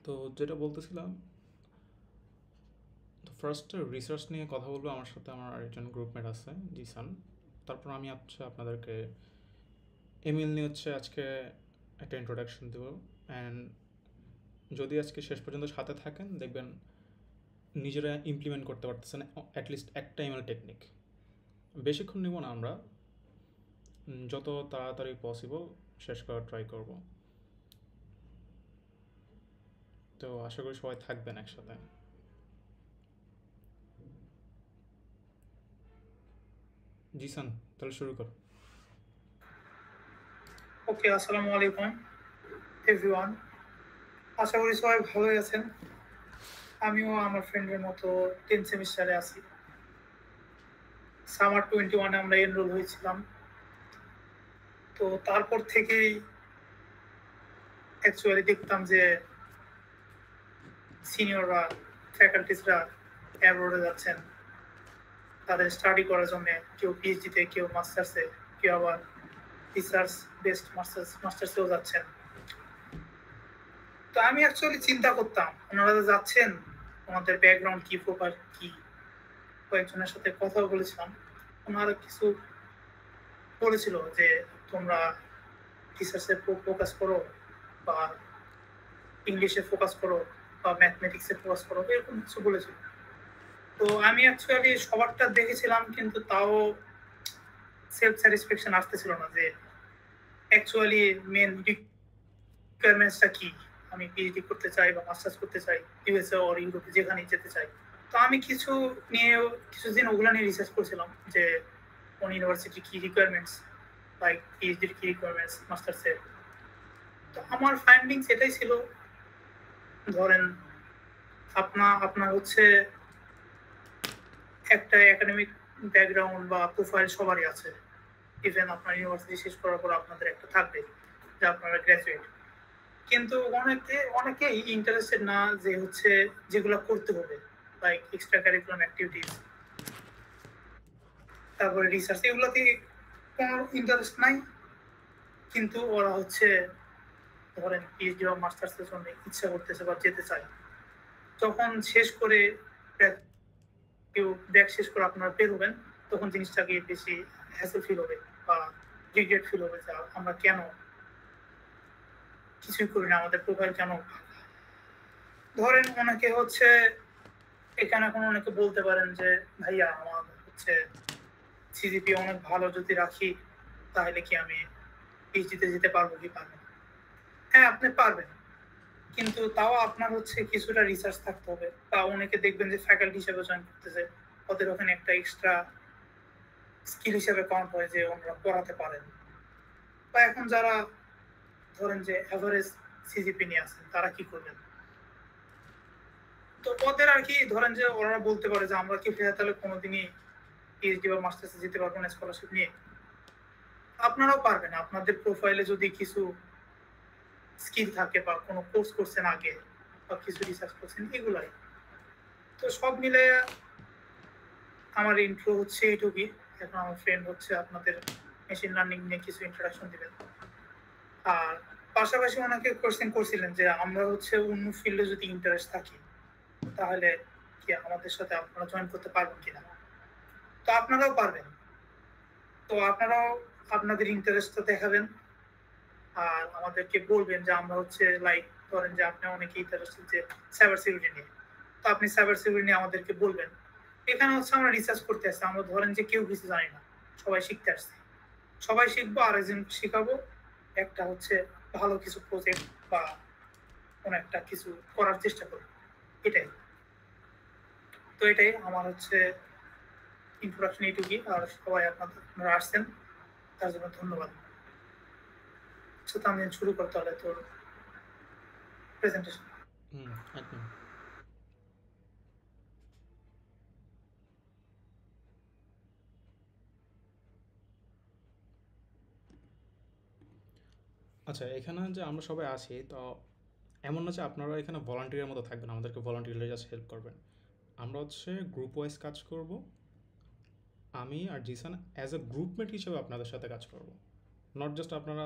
তো যেটা বলতেছিলাম, তো ফার্স্ট রিসার্চ নিয়ে কথা বলবো। আমার সাথে আমার আরেকজন গ্রুপমেট আছে, জিসান। তারপর আমি আপনাদেরকে এমিল নিয়ে আজকে একটা ইন্ট্রোডাকশন দেবো। অ্যান্ড যদি আজকে শেষ পর্যন্ত সাথে থাকেন, দেখবেন নিজেরা ইমপ্লিমেন্ট করতে পারতেছেন অ্যাটলিস্ট একটা ইমেল টেকনিক। বেশিক্ষণ নিব না আমরা, যত তাড়াতাড়ি পসিবল শেষ করার ট্রাই করব। তো আশা করি সবাই থাকবেন একসাথে। জিসান, তাহলে শুরু কর। ওকে, আসসালামু আলাইকুম এভরিওয়ান। আশা করি সবাই ভালোই আছেন। আমিও আমার ফ্রেন্ডের মতো 10 সেমিস্টারে আছি। সামার 21 আমরা এনরোল হয়েছিলাম। তো তারপর থেকেই অ্যাকচুয়ালি দেখতাম যে সিনিয়ররা, ফ্যাকাল্টিসরা অ্যাব্রোডে যাচ্ছেন তাদের স্টাডি করার জন্য। কেউ পিএইচডিতে, কেউ মাস্টার্সে, কেউ আবার রিসার্চ বেসড মাস্টার্সেও যাচ্ছেন। তো আমি অ্যাকচুয়ালি চিন্তা করতাম, ওনারা যে যাচ্ছেন, ওনাদের ব্যাকগ্রাউন্ড কি, প্রোফাইল কি। কয়েকজনের সাথে কথা বলেছিলাম, ওনারা কিছু বলেছিল যে তোমরা রিসার্চে ফোকাস করো, বা ইংলিশে ফোকাস করো, বা ম্যাথমেটিক্সে ফোকাস করো, এরকম কিছু বলেছিল। তো আমি অ্যাকচুয়ালি সবারটা দেখেছিলাম, কিন্তু তাও সেলফ স্যাটিসফ্যাকশন আসতেছিল না যে অ্যাকচুয়ালি মেন রিকোয়ারমেন্টসটা কি। আমি পিএইচডি করতে চাই বা মাস্টার্স করতে চাই, ইউএসএ অর ইউরোপে যেখানেই যেতে চাই। তো আমি কিছুদিন ওগুলা নিয়ে রিসার্চ করছিলাম যে কোন ইউনিভার্সিটি কি রিকোয়ারমেন্টস, লাইক পিএইচডির কি রিকোয়ারমেন্টস, মাস্টার্সের। তো আমার ফাইন্ডিংস এটাই ছিল, ধরেন আপনার হচ্ছে একটা একাডেমিক ব্যাকগ্রাউন্ড বা প্রোফাইল সবারই আছে। ইভেন আপনার ইউনিভার্সিটি শেষ করার পর আপনাদের একটা থাকবে যে আপনারা গ্র্যাজুয়েট। কিন্তু অনেকেই ইন্টারেস্টেড না যে হচ্ছে যেগুলো করতে হবে, লাইক এক্সট্রা কারিকুলাম অ্যাক্টিভিটিস, তারপরে রিসার্চ, এগুলোতে কোনো ইন্টারেস্ট নাই। কিন্তু ওরা হচ্ছে ধরেন পিএইচডি বা মাস্টার্সের জন্য ইচ্ছা করতেছে বা যেতে চায়। যখন শেষ করে কেউ ব্যাক শেষ করে আপনারা বের হবেন, তখন জিনিসটাকে বেশি হ্যাসেল ফিল হবে বা রিগ্রেট ফিল হবে যে আমরা কেন কিছুই করি না, আমাদের প্রোফাইল কেন। ধরেন অনেকে হচ্ছে এখানে এখন অনেকে বলতে পারেন যে ভাইয়া আমার হচ্ছে সিজিপি অনেক ভালো, যদি রাখি তাহলে কি আমি পিএইচডিতে যেতে পারবো কি পারবো না। হ্যাঁ, আপনি পারবেন, কিন্তু তাও আপনার হচ্ছে কিছুটা রিসার্চ থাকতে হবে। বা অনেকে দেখবেন যে ফ্যাকাল্টি হিসেবে জয়েন করতেছে, ওদের ওখানে একটা এক্সট্রা স্কিল হিসেবে কাউন্ট হয় যে ওনারা পড়াতে পারেন। বা এখন যারা ধরেন যে অ্যাভারেজ সিজিপি নিয়ে আছেন, তারা কি করবেন? তো ওদের আর কি, ধরেন যে ওরা বলতে পারে যে আমরা কি ফেরা তাহলে কোনোদিনই পিএইচডি বা মাস্টার্সে যেতে পারবো না স্কলারশিপ নিয়ে। আপনারাও পারবেন, আপনাদের প্রোফাইলে যদি কিছু স্কিল থাকে বা কোনো কোর্স করছেন আগে বা কিছু রিসার্চ করছেন, এগুলাই। তো সব মিলে আমার ইন্ট্রো হচ্ছে এইটুকুই। এখন আমার ফ্রেন্ড হচ্ছে আপনাদের মেশিন লার্নিং নিয়ে কিছু ইন্ট্রোডাকশন দিবেন। আর পাশাপাশি অনেকে কোশ্চেন করছিলেন যে আমরা হচ্ছে অন্য ফিল্ডে যদি ইন্টারেস্ট থাকি, তাহলে কি আমাদের সাথে আপনারা জয়েন করতে পারবেন কিনা। তো আপনারাও পারবেন। তো আপনারাও আপনাদের ইন্টারেস্টটা দেখাবেন আর আমাদেরকে বলবেন যে আমরা হচ্ছে লাইক, ধরেন যে আপনি অনেকে ইন্টারেস্টেড যে সাইবার সিকিউরিটি নিয়ে, তো আপনি সাইবার সিকিউরিটি নিয়ে আমাদেরকে বলবেন। এখানে হচ্ছে আমরা রিসার্চ করতে আসছি, আমরা ধরেন যে কেউ কিছু জানি না, সবাই শিখতে আসছি। সবাই শিখবো আর একজন শিখাবো, একটা হচ্ছে ভালো কিছু প্রজেক্ট বা কোনো একটা কিছু করার চেষ্টা করবো, এটাই। তো এটাই আমার হচ্ছে ইন্ট্রোডাকশন এইটুকুই। আর সবাই আপনারা আসছেন, তার জন্য ধন্যবাদ। আচ্ছা, তো আমি শুরু করতে হলে তোর প্রেজেন্টেশন। হুম, একদম। আচ্ছা, এখানে যে আমরা সবাই আছি, তো এমন না যে আপনারা এখানে ভলান্টিয়ারের মতো থাকবেন, আমাদেরকে ভলান্টিয়াররা জাস্ট হেল্প করবেন। আমরা গ্রুপ ওয়াইজ কাজ করব। আমি আর জিসান অ্যাজ এ গ্রুপমেট হিসেবে আপনাদের সাথে কাজ করব। নট জাস্ট আপনারা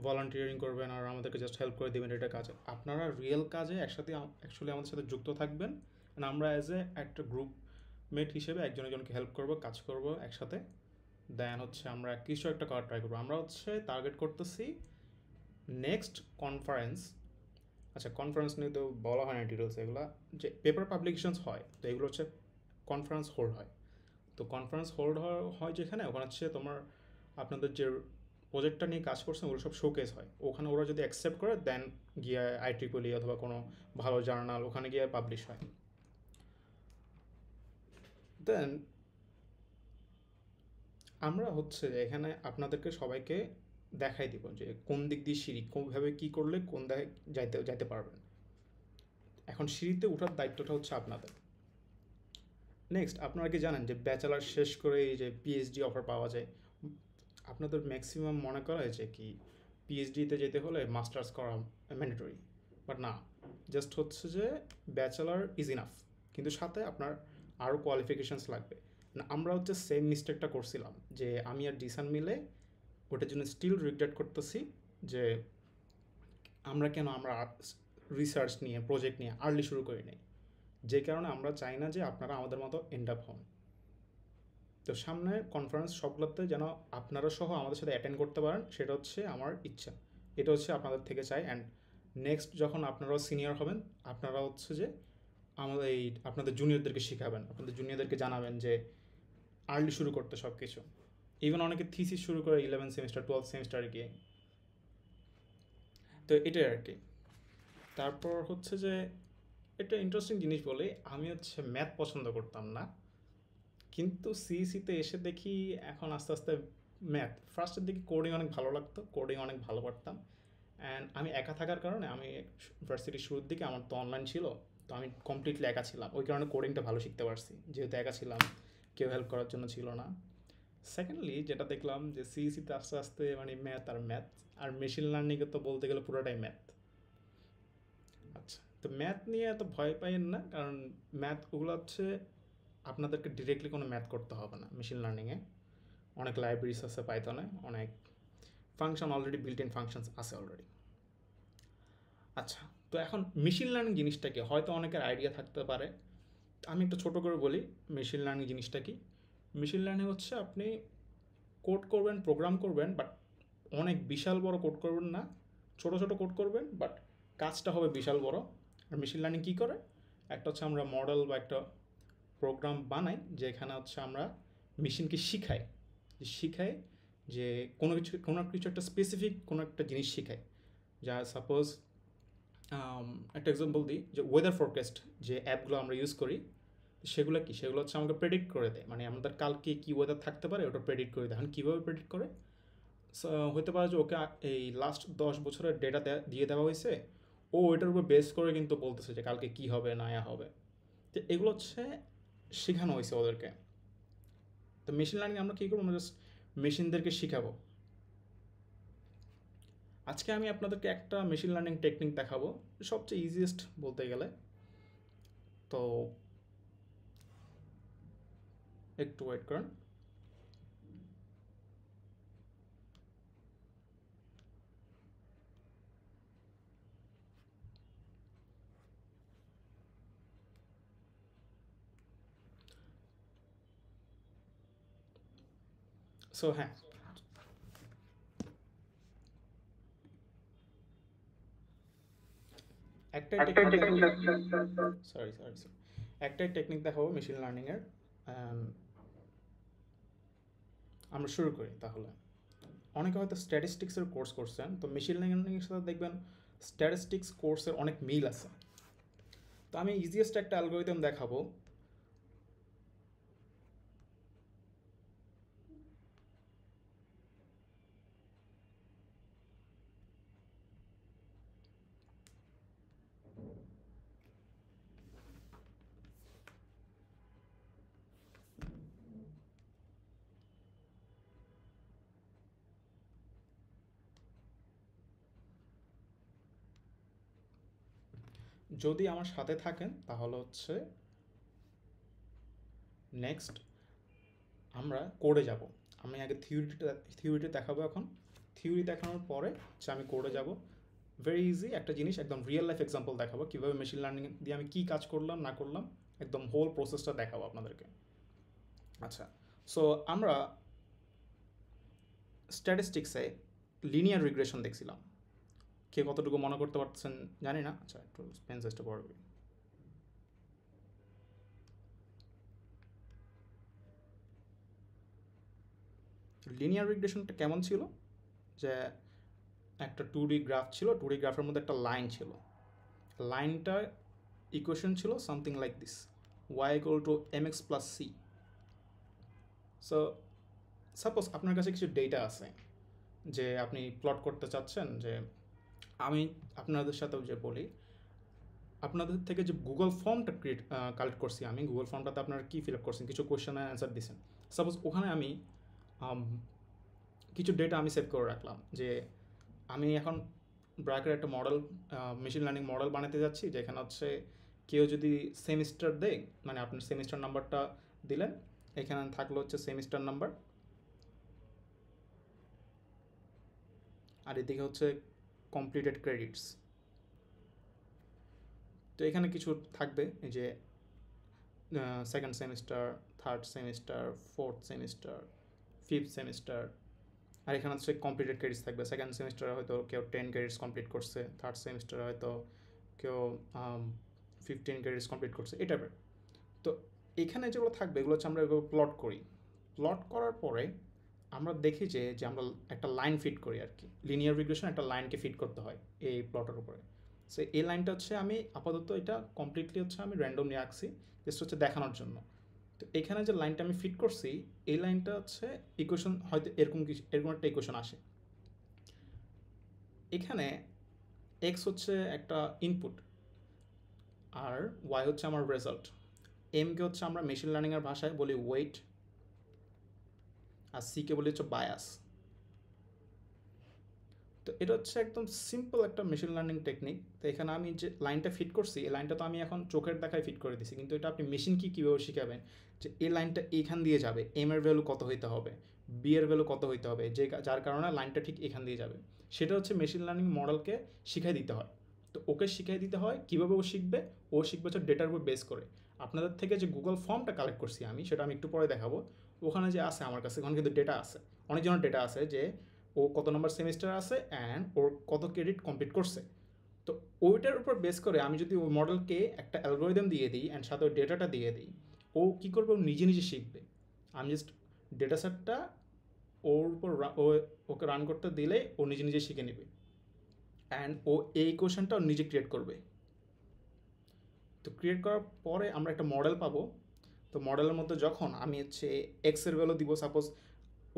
ভলান্টিয়ারিং করবেন আর আমাদেরকে জাস্ট হেল্প করে দেবেন, এটা কাজ। আপনারা রিয়েল কাজে একসাথে অ্যাকচুয়ালি আমাদের সাথে যুক্ত থাকবেন, আমরা অ্যাজ এ একটা গ্রুপ মেট হিসেবে একজন একজনকে হেল্প করবো, কাজ করবো একসাথে। দেন হচ্ছে আমরা কিছু একটা করার ট্রাই করবো। আমরা হচ্ছে টার্গেট করতেছি নেক্সট কনফারেন্স। আচ্ছা, কনফারেন্স নিয়ে তো বলা হয় না ডিটেলস, এগুলো যে পেপার পাবলিকেশনস হয়, তো এগুলো হচ্ছে কনফারেন্স হোল্ড হয়। তো কনফারেন্স হোল্ড হয় যেখানে, ওখানে হচ্ছে তোমার আপনাদের যে প্রজেক্টটা নিয়ে কাজ করছেন ওগুলো সব শোকেস হয়। ওখানে ওরা যদি অ্যাকসেপ্ট করে দেন গিয়ে IEEE অথবা কোনো ভালো জার্নাল ওখানে গিয়ে পাবলিশ হয়। দেন আমরা হচ্ছে এখানে আপনাদেরকে সবাইকে দেখাই দিব যে কোন দিক দিয়ে সিঁড়ি, কোনভাবে কী করলে কোন দিকে যাইতে পারবেন। এখন সিঁড়িতে ওঠার দায়িত্বটা হচ্ছে আপনাদের। নেক্সট, আপনারা কি জানেন যে ব্যাচেলার শেষ করে এই যে PhD অফার পাওয়া যায়? আপনাদের ম্যাক্সিমাম মনে করা হয়েছে কি PhDতে যেতে হলে মাস্টার্স করা ম্যান্ডেটরি, বাট না, জাস্ট হচ্ছে যে ব্যাচেলার ইজ ইনাফ, কিন্তু সাথে আপনার আরও কোয়ালিফিকেশানস লাগবে। আমরা হচ্ছে সেম মিস্টেকটা করছিলাম, যে আমি আর জিসান মিলে ওটার জন্য স্টিল রিগ্রেট করতেছি যে আমরা রিসার্চ নিয়ে প্রজেক্ট নিয়ে আর্লি শুরু করি নাই, যে কারণে আমরা চাই না যে আপনারা আমাদের মতো এন্ড আপ হন। তো সামনে কনফারেন্স সবগুলোতে যেন আপনারা সহ আমাদের সাথে অ্যাটেন্ড করতে পারেন, সেটা হচ্ছে আমার ইচ্ছা, এটা হচ্ছে আপনাদের থেকে চাই। অ্যান্ড নেক্সট যখন আপনারাও সিনিয়র হবেন, আপনারা হচ্ছে যে আমাদের আপনাদের জুনিয়রদেরকে শেখাবেন, আপনাদের জুনিয়রদেরকে জানাবেন যে আর্লি শুরু করতে সব কিছু। ইভেন অনেকে থিসিস শুরু করে 11 সেমিস্টার 12 সেমিস্টারে গিয়ে। তো এটাই আর কি। তারপর হচ্ছে যে এটা ইন্টারেস্টিং জিনিস বলে, আমি হচ্ছে ম্যাথ পছন্দ করতাম না, কিন্তু সিইসিতে এসে দেখি এখন আস্তে আস্তে ম্যাথ, ফার্স্টের দিকে কোডিং অনেক ভালো লাগতো, কোডিং অনেক ভালো পারতাম। অ্যান্ড আমি একা থাকার কারণে, আমি ইউনিভার্সিটির শুরুর দিকে আমার তো অনলাইন ছিল, তো আমি কমপ্লিটলি একা ছিলাম, ওই কারণে কোডিংটা ভালো শিখতে পারছি, যেহেতু একা ছিলাম, কেউ হেল্প করার জন্য ছিল না। সেকেন্ডলি যেটা দেখলাম যে সিইসিতে আস্তে আস্তে মানে ম্যাথ আর মেশিন লার্নিংয়ে তো বলতে গেলে পুরোটাই ম্যাথ। আচ্ছা, তো ম্যাথ নিয়ে এত ভয় পাইয়েন না, কারণ ম্যাথ ওগুলো হচ্ছে আপনাদেরকে ডিরেক্টলি কোনো ম্যাথ করতে হবে না। মেশিন লার্নিংয়ে অনেক লাইব্রেরিজ আছে, পাইথনে অনেক function already built in functions আছে অলরেডি। আচ্ছা, তো এখন মেশিন লার্নিং জিনিসটা কি, হয়তো অনেকের আইডিয়া থাকতে পারে, আমি একটু ছোটো করে বলি মেশিন লার্নিং জিনিসটা কি। মেশিন লার্নিং হচ্ছে আপনি কোড করবেন, প্রোগ্রাম করবেন, বাট অনেক বিশাল বড় কোড করবেন না, ছোট ছোট কোড করবেন, বাট কাজটা হবে বিশাল বড়। আর মেশিন লার্নিং কী করে, একটা হচ্ছে আমরা মডেল বা একটা প্রোগ্রাম বানাই, যেখানে হচ্ছে আমরা মেশিনকে শিখাই যে কোনো কিছু একটা স্পেসিফিক কোনো একটা জিনিস শিখাই। যা সাপোজ একটা এক্সাম্পল দিই, যে ওয়েদার ফোরকাস্ট যে অ্যাপগুলো আমরা ইউজ করি, সেগুলো হচ্ছে আমাকে প্রেডিক্ট করে দেয়, মানে আমাদের কালকে কী ওয়েদার থাকতে পারে ওটা প্রেডিক্ট করে দেয়। এখন কীভাবে প্রেডিক্ট করে, হতে পারে যে ওকে এই লাস্ট 10 বছরের ডেটা দিয়ে দেওয়া হয়েছে, ও ওইটার উপর বেস করে কিন্তু বলতেছে যে কালকে কী হবে না হবে। তো এগুলো হচ্ছে শেখানো হয়েছে ওদেরকে। তো মেশিন লার্নিং আমরা কী করবো, আমরা জাস্ট মেশিনদেরকে শেখাবো। আজকে আমি আপনাদেরকে একটা মেশিন লার্নিং টেকনিক দেখাবো, সবচেয়ে ইজিয়েস্ট বলতে গেলে। তো একটু ওয়েট করেন। সো হ্যাঁ, একটাই টেকনিক দেখাবো মেশিন লার্নিংয়ের। আমরা শুরু করি তাহলে। অনেকে হয়তো স্ট্যাটিস্টিক্সের কোর্স করছেন, তো মেশিন লার্নিংয়ের সাথে দেখবেন স্ট্যাটিস্টিক্স কোর্সের অনেক মিল আছে। তো আমি ইজিয়েস্ট একটা অ্যালগরিদম দেখাবো। যদি আমার সাথে থাকেন তাহলে হচ্ছে নেক্সট আমরা কোডে যাব। আমি আগে থিওরিটি দেখাবো এখন। থিওরি দেখানোর পরে হচ্ছে আমি কোডে যাব। ভেরি ইজি একটা জিনিস, একদম রিয়েল লাইফ এক্সাম্পল দেখাবো কীভাবে মেশিন লার্নিং দিয়ে আমি কী কাজ করলাম না করলাম, একদম হোল প্রসেসটা দেখাবো আপনাদেরকে। আচ্ছা, সো আমরা স্ট্যাটিস্টিক্সে লিনিয়ার রিগ্রেশন দেখছিলাম। কে কতটুকু মনে করতে পারছেন জানি না। আচ্ছা, একটু পেন সাইজটা বড় করি। লিনিয়ার রিগ্রেশনটা কেমন ছিল, যে একটা 2D গ্রাফ ছিল, 2D গ্রাফের মধ্যে একটা লাইন ছিল, লাইনটার ইকুয়েশন ছিল something like this, y equal to mx plus C. So suppose আপনার কাছে কিছু ডেটা আছে যে আপনি প্লট করতে চাচ্ছেন, যে আমি আপনাদের সাথেও যে বলি, আপনাদের থেকে যে গুগল ফর্মটা কালেক্ট করছি, আমি গুগল ফর্মটাতে আপনারা কী ফিল আপ করছেন, কিছু কোয়েশ্চেনের অ্যান্সার দিয়েছেন। সাপোজ ওখানে আমি কিছু ডেটা আমি সেভ করে রাখলাম, যে আমি এখন ব্র্যাকের একটা মডেল, মেশিন লার্নিং মডেল বানাতে যাচ্ছি, যেখানে হচ্ছে কেউ যদি সেমিস্টার দেয়, মানে আপনার সেমিস্টার নাম্বারটা দিলেন, এখানে থাকলো হচ্ছে সেমিস্টার নাম্বার, আর এদিকে হচ্ছে কমপ্লিটেড ক্রেডিটস। তো এখানে কিছু থাকবে, এই যে second semester, third semester, fourth semester, fifth semester, আর এখানে হচ্ছে কমপ্লিটেড ক্রেডিটস থাকবে। সেকেন্ড সেমিস্টারে হয়তো কেউ 10 ক্রেডিটস কমপ্লিট করছে, থার্ড সেমিস্টারে হয়তো কেউ 15 ক্রেডিটস কমপ্লিট করছে, এই টাইপের। তো এখানে যেগুলো থাকবে এগুলো হচ্ছে আমরা এগুলো প্লট করি। প্লট করার পরে আমরা দেখি যে আমরা একটা লাইন ফিট করি আর কি। লিনিয়ার রিগ্রেশন একটা লাইনকে ফিট করতে হয় এই প্লটের উপরে। সো এই লাইনটা হচ্ছে আমি আপাতত এটা কমপ্লিটলি হচ্ছে আমি র্যান্ডমলি আঁকছি, জাস্ট হচ্ছে দেখানোর জন্য। তো এখানে যে লাইনটা আমি ফিট করছি, এই লাইনটা হচ্ছে ইকুয়েশন, হয়তো এরকম কিছু, এরকম একটা ইকুয়েশন আসে। এখানে এক্স হচ্ছে একটা ইনপুট, আর ওয়াই হচ্ছে আমার রেজাল্ট। এমকে হচ্ছে আমরা মেশিন লার্নিংয়ের ভাষায় বলি ওয়েট, আর সিকে বলি হচ্ছে বায়াস। তো এটা হচ্ছে একদম সিম্পল একটা মেশিন লার্নিং টেকনিক। তো এখানে আমি যে লাইনটা ফিট করছি, এই লাইনটা তো আমি এখন চোখের দেখায় ফিট করে দিছি, কিন্তু এটা আপনি মেশিনকে কীভাবে শিখাবেন যে এই লাইনটা এইখান দিয়ে যাবে, এম এর ভ্যালু কত হইতে হবে, বি এর ভ্যালু কত হইতে হবে, যে যার কারণে লাইনটা ঠিক এখান দিয়ে যাবে, সেটা হচ্ছে মেশিন লার্নিং মডেলকে শিখাই দিতে হয়। তো ওকে শিখাই দিতে হয় কীভাবে ও শিখবে হচ্ছে ডেটার উপর বেস করে। আপনাদের থেকে যে গুগল ফর্মটা কালেক্ট করছি আমি, সেটা আমি একটু পরে দেখাবো। ওখানে যে আছে আমার কাছে, ওখানে কিন্তু ডেটা আছে, অনেকজনের ডেটা আছে, যে ও কত নম্বর সেমিস্টার আছে অ্যান্ড ওর কত ক্রেডিট কমপ্লিট করছে। তো ওইটার উপর বেস করে আমি যদি ওই মডেলকে একটা অ্যালগোরিদম দিয়ে দিই অ্যান্ড সাথে ওই ডেটাটা দিয়ে দিই, ও কী করবে, ও নিজে নিজে শিখবে। আমি জাস্ট ডেটা সেটটা ওর উপর ওকে রান করতে দিলে ও নিজে নিজে শিখে নেবে, অ্যান্ড ও এই কোয়েশনটা নিজে ক্রিয়েট করবে। তো ক্রিয়েট করার পরে আমরা একটা মডেল পাবো। তো মডেলের মধ্যে যখন আমি হচ্ছে এক্সের ভ্যালু দিব, সাপোজ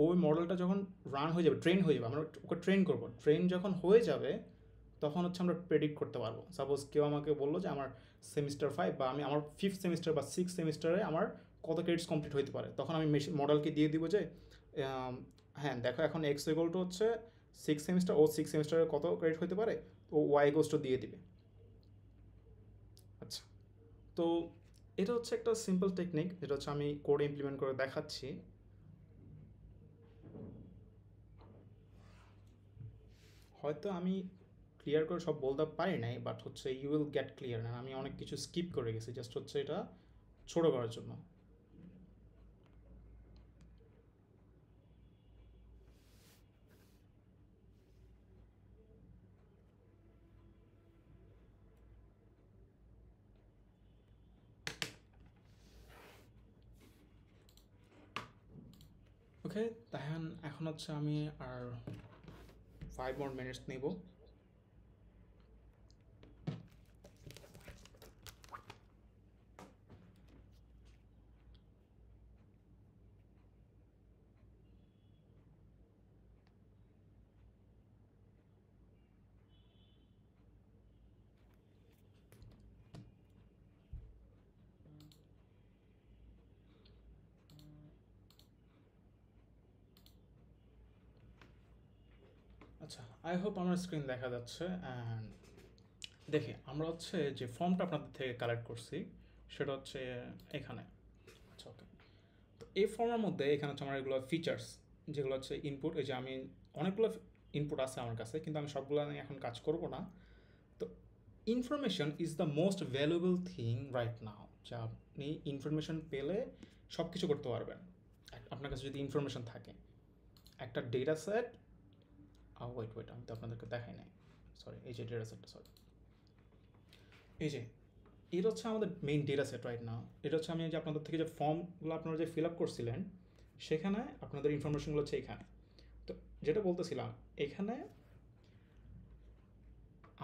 ওই মডেলটা যখন রান হয়ে যাবে, ট্রেন হয়ে যাবে, আমরা ওকে ট্রেন করবো, ট্রেন যখন হয়ে যাবে তখন হচ্ছে আমরা প্রেডিক্ট করতে পারবো। সাপোজ কেউ আমাকে বললো যে আমার সেমিস্টার 5 বা আমি আমার 5th সেমিস্টার বা 6th সেমিস্টারে আমার কত ক্রেডিটস কমপ্লিট হইতে পারে, তখন আমি মডেলকে দিয়ে দিব যে হ্যাঁ দেখো এখন এক্স ইকুয়াল টু হচ্ছে 6 সেমিস্টার, ও 6 সেমিস্টারে কত ক্রেডিট হতে পারে, ও ওয়াই ইকুয়ালস টু দিয়ে দিবে। আচ্ছা, তো এটা হচ্ছে একটা সিম্পল টেকনিক, যেটা হচ্ছে আমি কোডে ইমপ্লিমেন্ট করে দেখাচ্ছি। হয়তো আমি ক্লিয়ার করে সব বলতে পারি নাই, বাট হচ্ছে ইউ উইল গেট ক্লিয়ার। না, আমি অনেক কিছু স্কিপ করে গেছি, জাস্ট হচ্ছে এটা ছোট করার জন্য। ওকে, তাহলে এখন হচ্ছে আমি আর 5 more minutes নেব। আচ্ছা, আই হোপ আমার স্ক্রিন দেখা যাচ্ছে। অ্যান্ড দেখে আমরা হচ্ছে যে ফর্মটা আপনাদের থেকে কালেক্ট করছি, সেটা হচ্ছে এখানে। আচ্ছা, ওকে। তো এই ফর্মের মধ্যে এখানে হচ্ছে আমার এগুলো ফিচার্স, যেগুলো হচ্ছে ইনপুট। এই যে আমি অনেকগুলো ইনপুট আছে আমার কাছে, কিন্তু আমি সবগুলো নিয়ে এখন কাজ করব না। তো information is the most valuable thing right now, যা আপনি ইনফরমেশন পেলে সব কিছু করতে পারবেন আপনার কাছে যদি ইনফরমেশন থাকে। একটা ডেটা সেট, ওয়েট আমি তো আপনাদেরকে দেখাই নাই, সরি, এই যে ডেটা সেটটা, সরি, এই যে এটা হচ্ছে আমাদের main data set right now. এটা হচ্ছে আমি যে আপনাদের থেকে যে ফর্মগুলো আপনারা যে ফিল আপ করছিলেন, সেখানে আপনাদের ইনফরমেশনগুলো হচ্ছে এখানে। তো যেটা বলতেছিলাম, এখানে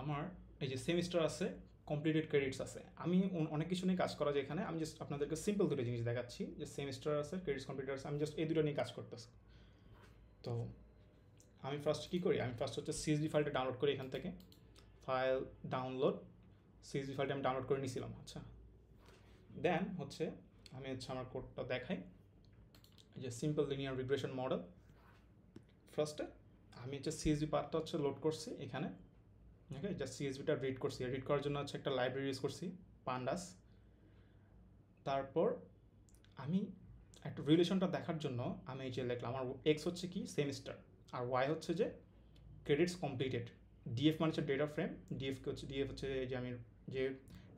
আমার এই যে সেমিস্টার আছে, কমপ্লিটেড ক্রেডিটস আছে, আমি অনেক কিছু নিয়ে কাজ করা যায় এখানে। আমি জাস্ট আপনাদেরকে সিম্পল দুটো জিনিস দেখাচ্ছি, যে সেমিস্টার আছে, ক্রেডিটস কমপ্লিটেড আছে, আমি জাস্ট এই দুটো নিয়ে কাজ করতেছি। তো আমি ফার্স্ট কী করি, আমি ফার্স্ট হচ্ছে সিএসভি ফাইলটা ডাউনলোড করি এখান থেকে, ফাইল ডাউনলোড, সিএসভি ফাইলটা আমি ডাউনলোড করে নিয়েছিলাম। আচ্ছা, দেন হচ্ছে আমি হচ্ছে আমার কোডটা দেখাই, যে সিম্পল লিনিয়ার রিগ্রেশন মডেল। ফার্স্টে আমি হচ্ছে সিএসভি পার্টটা হচ্ছে লোড করছি এখানে, ওকে, জাস্ট সিএসভিটা রিড করছি, রিড করার জন্য হচ্ছে একটা লাইব্রেরি ইউজ করছি, পান্ডাস। তারপর আমি একটা রিলেশনটা দেখার জন্য আমি এই যে লিখলাম, আমার এক্স হচ্ছে কি সেমিস্টার, আর ওয়াই হচ্ছে যে ক্রেডিটস কমপ্লিটেড। ডিএফ মানে হচ্ছে ডেটা ফ্রেম, ডিএফ হচ্ছে এই যে আমি যে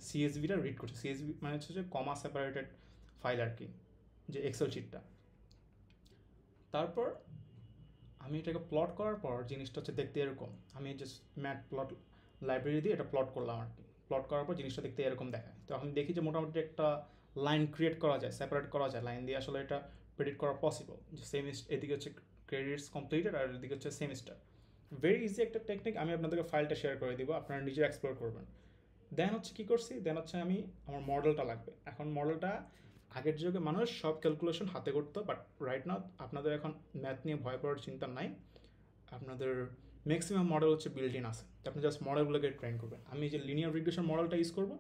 সিএসভিটা রিড করছি, সিএসভি মানে হচ্ছে যে কমা সেপারেটেড ফাইল আর কি, যে এক্সেল শিটটা। তারপর আমি এটাকে প্লট করার পর জিনিসটা হচ্ছে দেখতে এরকম, আমি জাস্ট ম্যাট প্লট লাইব্রেরি দিয়ে এটা প্লট করলাম আর কি। প্লট করার পর জিনিসটা দেখতে এরকম দেখায়। তো আমি দেখি যে মোটামুটি একটা লাইন ক্রিয়েট করা যায়, সেপারেট করা যায়, লাইন দিয়ে আসলে এটা প্রেডিক্ট করা পসিবল, যে এদিকে হচ্ছে ক্রেডিটস কমপ্লিটেড আর এদিকে হচ্ছে সেমিস্টার। ভেরি ইজি একটা টেকনিক, আমি আপনাদেরকে ফাইলটা শেয়ার করে দিব, আপনারা নিজে এক্সপ্লোর করবেন। দেন হচ্ছে কী করছি, দেন হচ্ছে আমি আমার মডেলটা লাগবে। এখন মডেলটা আগের যুগে মানুষ সব ক্যালকুলেশন হাতে করতো, বাট রাইট নাও আপনাদের এখন ম্যাথ নিয়ে ভয় পড়ার চিন্তা নাই, আপনাদের ম্যাক্সিমাম মডেল হচ্ছে বিল্ট ইন আছে, তো আপনি জাস্ট মডেলগুলোকে ট্রেন করবেন। আমি যে লিনিয়ার রিগ্রেশন মডেলটা ইউজ করবো,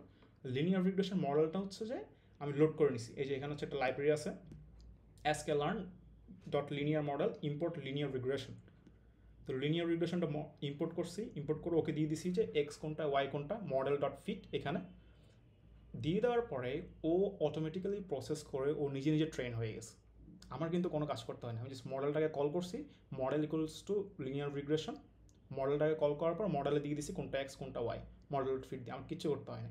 লিনিয়ার রিগ্রেশন মডেলটা হচ্ছে যে আমি লোড করে নিছি, এই যে এখানে হচ্ছে একটা লাইব্রেরি আছে, sklearn dot linear model import linear regression. তো লিনিয়ার রিগ্রেশনটা ইম্পোর্ট করছি, ইম্পোর্ট করে ওকে দিয়ে দিছি যে এক্স কোনটা ওয়াই কোনটা, মডেল ডট ফিট এখানে দিয়ে দেওয়ার পরে ও অটোমেটিক্যালি প্রসেস করে ও নিজে নিজে ট্রেন হয়ে গেছে। আমার কিন্তু কোনো কাজ করতে হয় না, আমি জাস্ট মডেলটাকে কল করছি, model equals to linear regression, মডেলটাকে কল করার পর মডেলে দিয়ে দিছি কোনটা এক্স কোনটা ওয়াই, মডেল ফিট দিয়ে আমার কিচ্ছু করতে হয় না।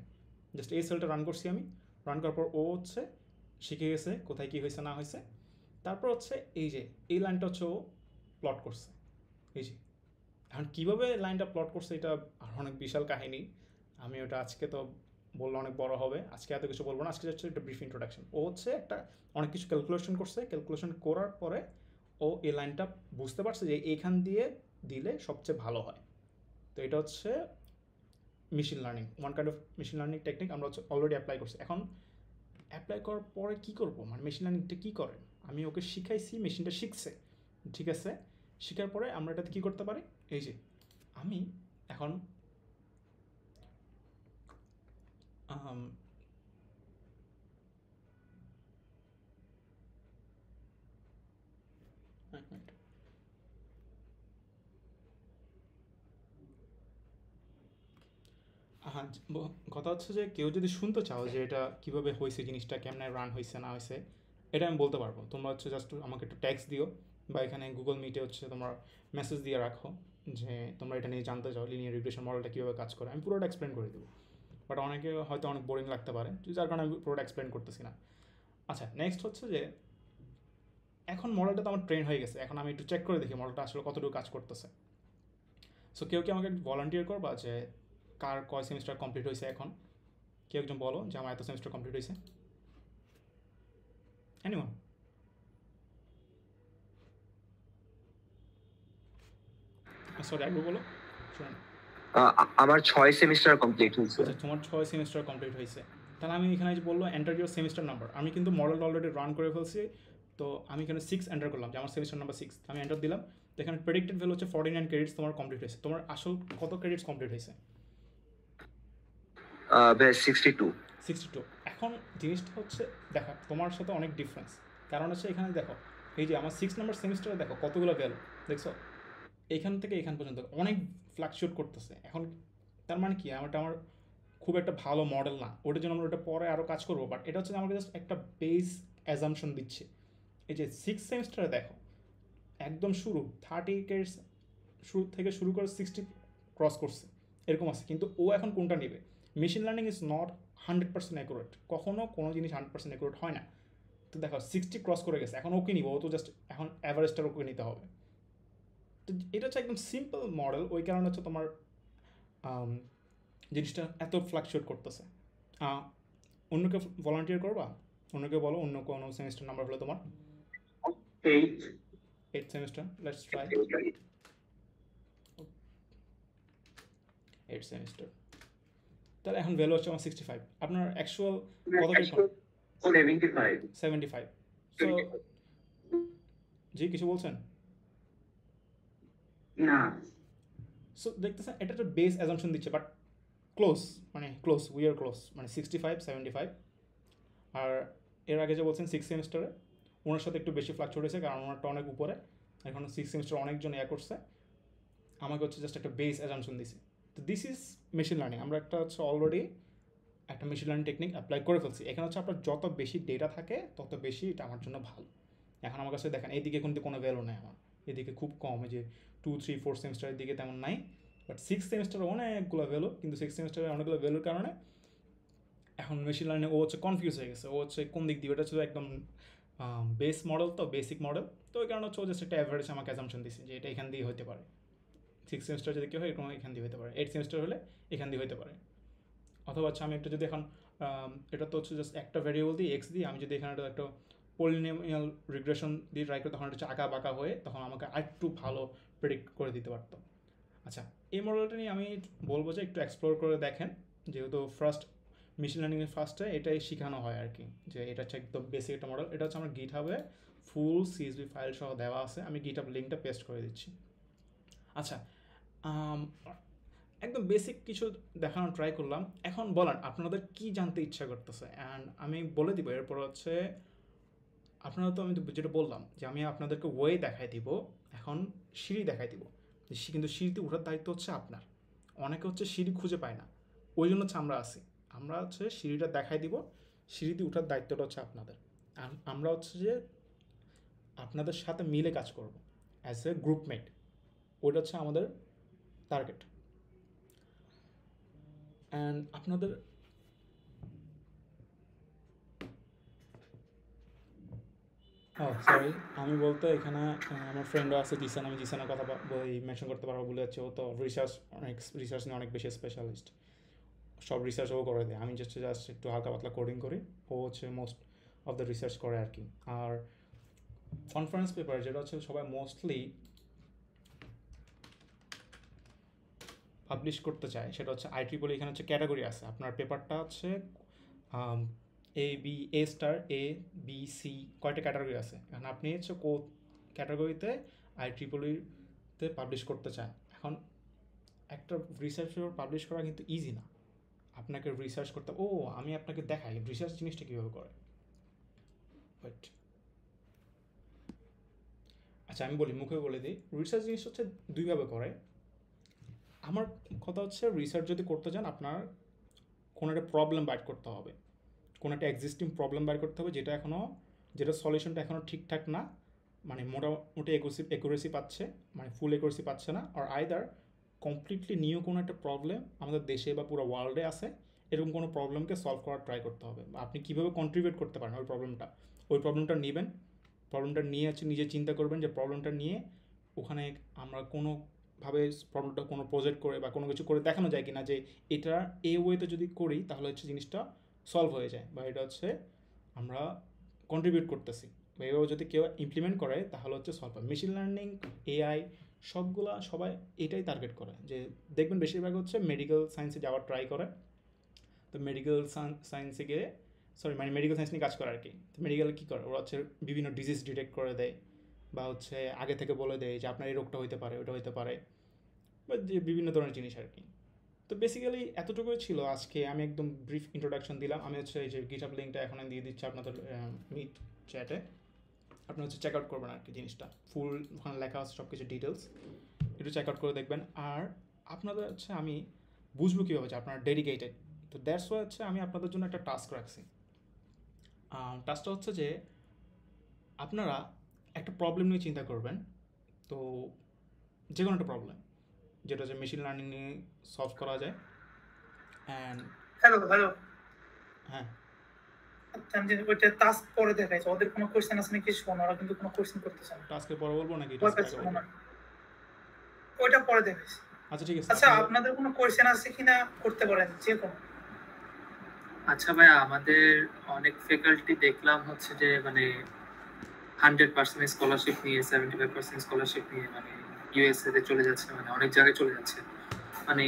জাস্ট এই সেলটা রান করছি আমি, রান করার পর ও হচ্ছে শিখে গেছে কোথায় কী হয়েছে না হয়েছে। তারপর হচ্ছে এই যে এই লাইনটা হচ্ছে ও প্লট করছে, এই যে এখন কীভাবে লাইনটা প্লট করছে এটা আর অনেক বিশাল কাহিনী, আমি ওটা আজকে তো বললে অনেক বড় হবে, আজকে এত কিছু বলবো না, আজকে হচ্ছে একটা ব্রিফ ইন্ট্রোডাকশন। ও হচ্ছে একটা অনেক কিছু ক্যালকুলেশন করছে, ক্যালকুলেশন করার পরে ও এই লাইনটা বুঝতে পারছে যে এইখান দিয়ে দিলে সবচেয়ে ভালো হয়। তো এটা হচ্ছে machine learning, one kind of machine learning technique আমরা হচ্ছে অলরেডি অ্যাপ্লাই করছি। এখন অ্যাপ্লাই করার পরে কী করবো, মানে মেশিন লার্নিংটা কী করে, আমি ওকে শিখাইছি, মেশিনটা শিখছে, ঠিক আছে। শেখার পরে আমরা এটাতে কী করতে পারি, এই যে আমি এখন হ্যাঁ, কথা হচ্ছে যে কেউ যদি শুনতে চাও যে এটা কীভাবে হয়েছে, জিনিসটা কেমনে রান হয়েছে না হয়েছে, এটা আমি বলতে পারবো। তোমরা হচ্ছে জাস্ট আমাকে একটা ট্যাক্স দিও, বা এখানে গুগল মিটে হচ্ছে তোমরা মেসেজ দিয়ে রাখো যে তোমরা এটা নিয়ে জানতে চাও, লিনিয়ার রিগ্রেশন মডেলটা কীভাবে কাজ করে, আমি পুরোটা এক্সপ্লেন করে দেবো। বাট অনেকে হয়তো অনেক বোরিং লাগতে পারে, যার কারণে আমি পুরোটা এক্সপ্লেন করতেছি না। আচ্ছা, নেক্সট হচ্ছে যে এখন মডেলটা তো আমার ট্রেন হয়ে গেছে, এখন আমি একটু চেক করে দেখি মডেলটা আসলে কতটুকু কাজ করতেছে। সো কেউ কি আমাকে ভলান্টিয়ার করবা যে কার কয় সেমিস্টার কমপ্লিট হয়েছে, এখন কেউ একজন বলো যে আমার এত সেমিস্টার কমপ্লিট হয়েছে, এনিওয়ান? সরি, একবার বলো, শুনেন। আমার 6 সেমিস্টার কমপ্লিট হয়েছে। আচ্ছা, তোমার 6 সেমিস্টার কমপ্লিট হয়েছে, তাহলে আমি এখানে যে বললো এন্টার ইউর সেমিস্টার নাম্বার, আমি কিন্তু মডেলটা অলরেডি রান করে ফেলছি। তো আমি এখানে 6 এন্টার করলাম, যে আমার সেমিস্টার নাম্বার 6, আমি এন্টার দিলাম। তো এখানে প্রেডিক্টেড ভ্যালু হচ্ছে 49 ক্রেডিটস তোমার কমপ্লিট হয়েছে। তোমার আসল কত ক্রেডিটস কমপ্লিট হয়েছে? 62। এখন জিনিসটা হচ্ছে দেখো, তোমার সাথে অনেক ডিফারেন্স, কারণ হচ্ছে এখানে দেখো এই যে আমার 6 নাম্বার সেমিস্টারে দেখো কতগুলো ভ্যালু দেখছো, এইখান থেকে এখান পর্যন্ত অনেক ফ্লাকচুয়েট করতেছে। এখন তার মানে কি, আমার খুব একটা ভালো মডেল না, ওটার জন্য আমরা ওটা পরে আরও কাজ করবো, বাট এটা হচ্ছে আমাকে জাস্ট একটা বেস অ্যাজাম্পশন দিচ্ছে। এই যে 6 সেমিস্টারে দেখো একদম শুরু 30 ক্রেডিটস শুরু করে 60 ক্রস করছে, এরকম আছে। কিন্তু ও এখন কোনটা নেবে? Machine learning is not 100% accurate, কখনও কোনো জিনিস 100% অ্যাকুরেট হয় না। তো দেখো 60 ক্রস করে গেছে, এখন ওকে নিব, ও তো জাস্ট এখন অ্যাভারেজটা ওকে নিতে হবে। তো এটা হচ্ছে একদম সিম্পল মডেল, ওই কারণে হচ্ছে তোমার জিনিসটা এত ফ্লাকচুয়েট করতেছে। অন্যকে ভলান্টিয়ার করবা? অন্যকে বলো, অন্য কোনো সেমিস্টার নাম্বার হলো তোমার? 8th semester, let's try 8th semester. তাহলে এখন ভ্যালু হচ্ছে আমার 65, আপনার অ্যাকচুয়াল কত বের? 75। সো জি কিছু বলছেন না? সো দেখতেছেন এটা একটা বেস অ্যাজাম্পশন দিচ্ছে, বাট ক্লোজ, মানে ক্লোজ, উই আর ক্লোজ, মানে 65 75। আর এর আগে যে বলছেন 6 সেমিস্টারে ওনার সাথে একটু বেশি ফ্লাকচুয়েট হয়েছে, কারণ ওনারটা অনেক উপরে, এখন 6 সেমিস্টার অনেকজন করছে, আমাকে হচ্ছে জাস্ট একটা বেস অ্যাজাম্পশন দিছে। তো দিস ইজ মেশিন লার্নিং, আমরা একটা হচ্ছে অলরেডি একটা মেশিন লার্নিং টেকনিক অ্যাপ্লাই করে ফেলছি। এখানে হচ্ছে আপনার যত বেশি ডেটা থাকে তত বেশি এটা আমার জন্য ভালো। এখন আমার কাছে দেখেন এইদিকে কিন্তু কোনো ভ্যালু নেই আমার, এদিকে খুব কম, যে 2 3 4 সেমিস্টারের দিকে তেমন নাই, বাট 6 সেমিস্টারে অনেকগুলো ভ্যালু, কিন্তু 6 সেমিস্টারে অনেকগুলো ভ্যালুর কারণে এখন মেশিন লার্নিং ও হচ্ছে কনফিউজ হয়ে গেছে, ও হচ্ছে কোন দিক দিয়ে, ওটা হচ্ছে একদম বেস মডেল, তো বেসিক মডেল, তো ওই কারণে হচ্ছে ও জাস্ট একটা অ্যাভারেজ আমাকে অ্যাজাম্পশন দিচ্ছে যে এটা এখান দিয়ে হতে পারে। 6 সেমিস্টার যদি কেউ হয় এরকম এখান দিয়ে হতে পারে, 8 সেমিস্টার হলে এখান দিয়ে হতে পারে। অথবা হচ্ছে আমি একটা যদি এখন এটা তো হচ্ছে জাস্ট একটা ভ্যারিয়েবল দিয়ে এক্স দিয়ে, আমি যদি এখানে একটা পলিনোমিয়াল রিগ্রেশন দিয়ে ট্রাই করি, তখন এটা হচ্ছে আঁকা বাঁকা হয়ে তখন আমাকে আরেকটু ভালো প্রেডিক্ট করে দিতে পারতো। আচ্ছা, এই মডেলটা নিয়ে আমি বলবো যে একটু এক্সপ্লোর করে দেখেন, যেহেতু ফার্স্ট মেশিন লার্নিংয়ের ফার্স্টে এটাই শেখানো হয় আর কি, যে এটা হচ্ছে একদম বেসিক একটা মডেল। এটা হচ্ছে আমার গিটহাবে ফুল সিএসভি ফাইল সহ দেওয়া আছে, আমি গিটহাব লিঙ্কটা পেস্ট করে দিচ্ছি। আচ্ছা, একদম বেসিক কিছু দেখানোর ট্রাই করলাম। এখন বলেন আপনাদের কি জানতে ইচ্ছা করতেছে, অ্যান্ড আমি বলে দিব। এরপর হচ্ছে আপনারা তো আমি যেটা বললাম যে আমি আপনাদেরকে ওয়ে দেখাই দিব, এখন সিঁড়ি দেখাই দিব, কিন্তু সিঁড়িতে ওঠার দায়িত্ব হচ্ছে আপনার। অনেকে হচ্ছে সিঁড়ি খুঁজে পায় না, ওই জন্য হচ্ছে আমরা আসি, আমরা হচ্ছে সিঁড়িটা দেখাই দিব, সিঁড়িতে ওঠার দায়িত্বটা হচ্ছে আপনাদের। আমরা হচ্ছে যে আপনাদের সাথে মিলে কাজ করব অ্যাজ এ গ্রুপমেট, ওইটা হচ্ছে আমাদের টার্গেট। অ্যান্ড আপনাদের সরি, আমি বলতে এখানে আমার ফ্রেন্ডও আছে জিসান, আমি জিসানের কথা মেনশন করতে পারবো বলে যাচ্ছে, ও তো রিসার্চ নিয়ে অনেক বেশি স্পেশালিস্ট, সব রিসার্চ ও করে দেয়, আমি জাস্ট একটু হালকা পাতলা কোডিং করি, ও হচ্ছে মোস্ট অফ দ্য রিসার্চ করে আর কি। আর কনফারেন্স পেপার যেটা হচ্ছে সবাই মোস্টলি পাবলিশ করতে চায়, সেটা হচ্ছে IEEE, এখানে হচ্ছে ক্যাটাগরি আছে, আপনার পেপারটা হচ্ছে এ স্টার এ বি সি কয়টা ক্যাটাগরি আছে, এখন আপনি হচ্ছে ক্যাটাগরিতে IEEE-তে পাবলিশ করতে চান। এখন একটা রিসার্চ পেপার পাবলিশ করা কিন্তু ইজি না, আপনাকে রিসার্চ করতে, আমি আপনাকে দেখাই রিসার্চ জিনিসটা কীভাবে করে। বাট আচ্ছা, আমি বলি, মুখে বলে দিই, রিসার্চ জিনিস হচ্ছে দুইভাবে করে। আমার কথা হচ্ছে রিসার্চ যদি করতে চান, আপনার কোনো একটা প্রবলেম বাইট করতে হবে, কোনো একটা এক্সিস্টিং প্রবলেম বাইর করতে হবে, যেটা সলিউশনটা এখনও ঠিকঠাক না, মানে মোটামুটি অ্যাকুরেসি পাচ্ছে, মানে ফুল অ্যাকুরেসি পাচ্ছে না, আর আইদার কমপ্লিটলি নিউ কোনো একটা প্রবলেম আমাদের দেশে বা পুরো ওয়ার্ল্ডে আছে, এরকম কোনো প্রবলেমকে সলভ করার ট্রাই করতে হবে, আপনি কীভাবে কন্ট্রিবিউট করতে পারেন ওই প্রবলেমটা নেবেন, প্রবলেমটা নিয়ে হচ্ছে নিজে চিন্তা করবেন যে প্রবলেমটা নিয়ে ওখানে আমরা কোনোভাবে প্রবলেমটা কোনো প্রজেক্ট করে বা কোনো কিছু করে দেখানো যায় কি না, যে এটা এই ওয়েতে যদি করি তাহলে হচ্ছে জিনিসটা সলভ হয়ে যায়, বা এটা হচ্ছে আমরা কন্ট্রিবিউট করতেছি, বা এভাবে যদি কেউ ইমপ্লিমেন্ট করে তাহলে হচ্ছে সলভ হয়। মেশিন লার্নিং, AI সবাই এটাই টার্গেট করে, যে দেখবেন বেশিরভাগ হচ্ছে মেডিকেল সায়েন্সে যাওয়ার ট্রাই করে, তো মেডিকেল সায়েন্সে গিয়ে মেডিকেল সায়েন্স নিয়ে কাজ করে আর কি। তো মেডিকেলে কী করে, ওরা হচ্ছে বিভিন্ন ডিজিজ ডিটেক্ট করে দেয়, বা হচ্ছে আগে থেকে বলে দেয় যে আপনার এই রোগটা হইতে পারে, ওটা হইতে পারে, বা যে বিভিন্ন ধরনের জিনিস আর কি। তো বেসিক্যালি এতটুকুই ছিল আজকে, আমি একদম ব্রিফ ইন্ট্রোডাকশন দিলাম। আমি হচ্ছে এই যে গিটহাব লিঙ্কটা এখন দিয়ে দিচ্ছি আপনাদের মিট চ্যাটে, আপনি হচ্ছে চেক আউট করবেন আর কি, জিনিসটা ফুল ওখানে লেখা আছে সব কিছু ডিটেলস, একটু চেক আউট করে দেখবেন। আর আপনাদের হচ্ছে আমি বুঝবো কীভাবে যে আপনারা ডেডিকেটেড, তো দ্যাটস ওয়াই হচ্ছে আমি আপনাদের জন্য একটা টাস্ক রাখছি। টাস্কটা হচ্ছে যে আপনারা একটা প্রবলেম নিয়ে চিন্তা করবেন, তো যে কোনো একটা প্রবলেম যেটা যে মেশিন লার্নিং নিয়ে সলভ করা যায়। অ্যান্ড হ্যালো হ্যালো, হ্যাঁ, আমি যে ওইটা টাস্ক পরে দেখাইছে, ওদের কোনো কোয়েশ্চেন আছে নাকি? শোনো, ওরা কিন্তু কোনো কোয়েশ্চেন করতেছে না। টাস্কে পরে বলবো নাকি ভয় টাস্কের পাচ্ছে আগে মনে বলবো? হয়। ওইটা পরে দেখাইছে। আচ্ছা ঠিক আছে, আচ্ছা, আপনাদের কোনো কোয়েশ্চেন আছে কিনা করতে পারেন যে কোনো। আচ্ছা ভাইয়া, আমাদের অনেক ফ্যাকাল্টি দেখলাম হচ্ছে যে মানে 100% স্কলারশিপ নিয়ে 75% স্কলারশিপ নিয়ে মানে ইউএসএ তে চলে যাচ্ছে, মানে অনেক জায়গায় চলে যাচ্ছে। মানে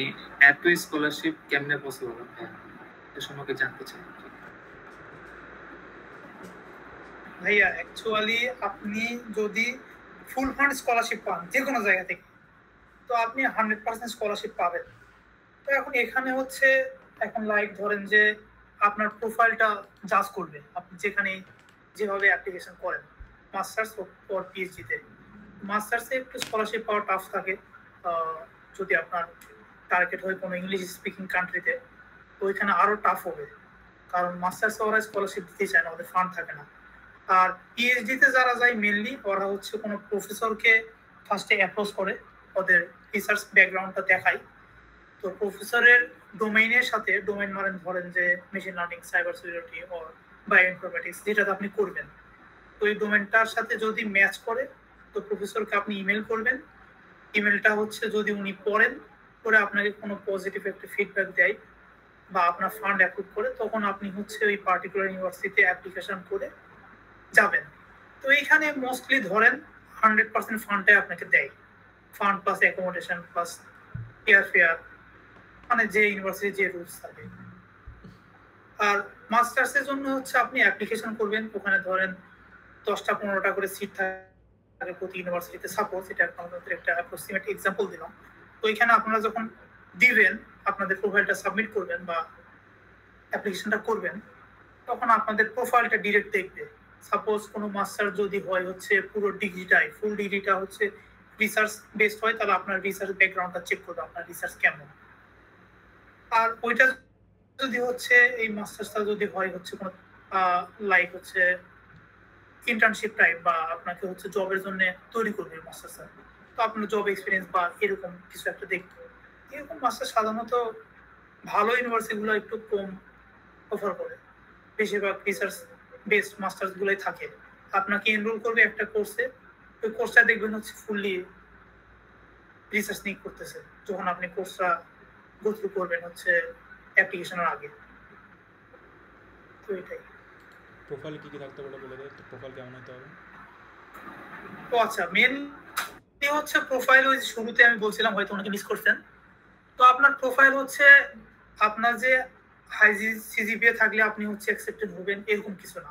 এত স্কলারশিপ কেমনে পসিবল ভাইয়া, এ সম্পর্কে জানতে চাই। ভাইয়া অ্যাকচুয়ালি আপনি যদি ফুল ফান্ড স্কলারশিপ পান যে কোনো জায়গা থেকে, তো আপনি 100% স্কলারশিপ পাবেন। তো এখন এখানে হচ্ছে, এখন লাইক ধরেন যে আপনার প্রোফাইলটা জাজ করবে, আপনি যেখানে যেভাবে অ্যাপ্লিকেশন করেন, মাস্টার্স ওর পিএইচডিতে। মাস্টার্সে একটু স্কলারশিপ পাওয়া টাফ থাকে, যদি আপনার টার্গেট হয় কোনো ইংলিশ স্পিকিং কান্ট্রিতে, তো ওইখানে আরও টাফ হবে, কারণ মাস্টার্সে ওরা স্কলারশিপ দিতে চায় না, ওদের ফান্ড থাকে না। আর পিএইচডিতে যারা যায় মেনলি ওরা হচ্ছে কোনো প্রফেসরকে ফার্স্টে অ্যাপ্রোচ করে, ওদের রিসার্চ ব্যাকগ্রাউন্ডটা দেখায়। তো প্রফেসরের ডোমেইনের সাথে, ডোমেইন মানে ধরেন যে মেশিন লার্নিং, সাইবার সিকিউরিটি ও বায়োইনফরমেটিক্স, যেটাতে আপনি করবেন, তো এই ডোমেইনটার সাথে যদি ম্যাচ করে, তো প্রফেসরকে আপনি ইমেল করবেন। ইমেলটা হচ্ছে যদি উনি পড়েন, পরে আপনাকে কোনো পজিটিভ একটা ফিডব্যাক দেয় বা আপনার ফান্ড অ্যাপ্রুভ করে, তখন আপনি হচ্ছে ওই পার্টিকুলার ইউনিভার্সিটিতে অ্যাপ্লিকেশন করে যাবেন। তো এইখানে মোস্টলি ধরেন 100% ফান্ডটাই আপনাকে দেয়, fund plus accommodation plus air fair, মানে যে ইউনিভার্সিটি যে রুলস থাকে। আর মাস্টার্সের জন্য হচ্ছে আপনি অ্যাপ্লিকেশন করবেন, ওখানে ধরেন 10টা-15টা করে সিট থাকে প্রতি ইউনিভার্সিটিতে, সাপোজ এটা আপনাদের একটা অ্যাপ্রক্সিমেট এক্সাম্পল দিলাম। তো এখানে আপনারা যখন দিবেন, আপনাদের প্রোফাইলটা সাবমিট করবেন বা অ্যাপ্লিকেশনটা করবেন, তখন আপনাদের প্রোফাইলটা ডিরেক্ট দেখবে। সাপোজ কোনো মাস্টার যদি হয় হচ্ছে পুরো ডিগ্রিটাই, ফুল ডিগ্রিটা হচ্ছে রিসার্চ বেসড হয়, তাহলে আপনার রিসার্চ ব্যাকগ্রাউন্ডটা চেক করবে, আপনার রিসার্চ কেমন। আর ওইটা যদি হচ্ছে এই মাস্টার্সটা যদি হয় হচ্ছে কোনো লাইক হচ্ছে ইন্টার্নশিপ টাইপ, বা আপনাকে হচ্ছে জবের জন্য তৈরি করবে মাস্টার্সটা, তো আপনার জব এক্সপিরিয়েন্স বা এরকম কিছু একটা দেখতে হবে। এরকম মাস্টার সাধারণত ভালো ইউনিভার্সিটিগুলো একটু কম অফার করে, বেশিরভাগ রিসার্চ বেসড মাস্টার্স গুলোই থাকে। আপনাকে এনরোল করবে একটা কোর্সে, ওই কোর্সটা দেখবেন হচ্ছে ফুললি রিসার্চ নিয়ে করতেছে, যখন আপনি কোর্সটা গো থ্রু করবেন হচ্ছে অ্যাপ্লিকেশনের আগে। তো এটাই। প্রোফাইলে কি কি থাকতে পারে বলে দেয়, প্রোফাইল কেমন হতে হবে? তো আচ্ছা, মেনলি হচ্ছে প্রোফাইল, ওই শুরুতে আমি বলছিলাম, হয়তো অনেকে মিস করছেন। তো আপনার প্রোফাইল হচ্ছে আপনার যে হাই সিজিপিএ থাকলে আপনি হচ্ছে অ্যাকসেপ্টেড হবেন এরকম কিছু না,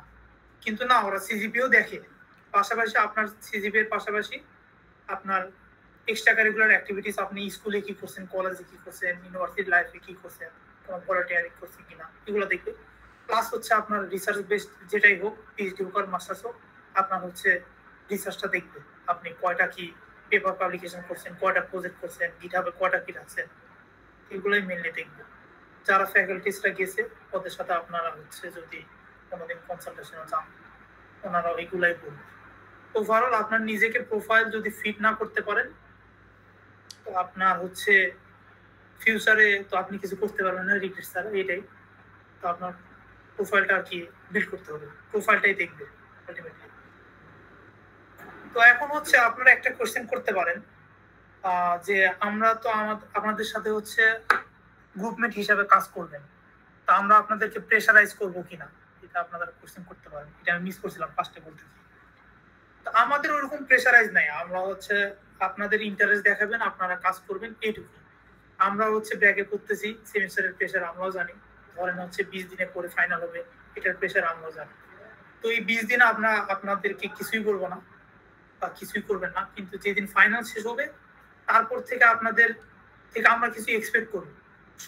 কিন্তু না, ওরা সিজিপিও দেখে। পাশাপাশি আপনার সিজিপিএর পাশাপাশি আপনার এক্সট্রা কারিকুলার অ্যাক্টিভিটিস, আপনি স্কুলে কি করছেন, কলেজে কি করছেন, ইউনিভার্সিটি লাইফে কি করছেন, কোনো ভলান্টিয়ারিং করছেন কিনা, এগুলো দেখবে। প্লাস হচ্ছে আপনার রিসার্চ বেসড যেটাই হোক, পিএইচডি হোক আর মাস্টার্স হোক, আপনার হচ্ছে রিসার্চটা দেখবে, আপনি কয়টা কি পেপার পাবলিকেশন করছেন, কয়টা প্রজেক্ট করছেন, গিটহাবে কয়টা কি রাখছেন, এগুলোই মেনলি দেখবে। যারা ফ্যাকাল্টিসরা গেছে ওদের সাথে আপনারা হচ্ছে যদি কোনোদিন কনসালটেশনে যান, ওনারা এগুলাই বলবে। ওভারঅল আপনার নিজেকে প্রোফাইল যদি ফিট না করতে পারেন, তো আপনার হচ্ছে ফিউচারে তো আপনি কিছু করতে পারবেন না, রিগ্রেট ছাড়া। এটাই তো, আপনার প্রোফাইলটা আর কি বিল্ড করতে হবে, প্রোফাইলটাই দেখবে আলটিমেটলি। তো এখন হচ্ছে আপনারা একটা কোশ্চেন করতে পারেন যে আমরা তো আপনাদের সাথে হচ্ছে গ্রুপমেট হিসাবে কাজ করবেন, তা আমরা আপনাদেরকে প্রেশারাইজ করবো কিনা, এটা আপনারা কোশ্চেন করতে পারেন। এটা আমি মিস করছিলাম ফার্স্টে বলতে। তো আমাদের ওরকম প্রেশারাইজ নাই, আমরা হচ্ছে আপনাদের ইন্টারেস্ট দেখাবেন, আপনারা কাজ করবেন, এইটুকু। আমরা হচ্ছে ব্যাকে করতেছি, সেমিস্টারের প্রেশার আমরাও জানি, ধরেন হচ্ছে 20 দিনে পরে ফাইনাল হবে, এটার প্রেশার আমরাও জানি। তো এই 20 দিনে আপনাদেরকে কিছুই করবো না বা কিছুই করবেন না, কিন্তু যেদিন ফাইনাল শেষ হবে তারপর থেকে আপনাদের থেকে আমরা কিছু এক্সপেক্ট করবো,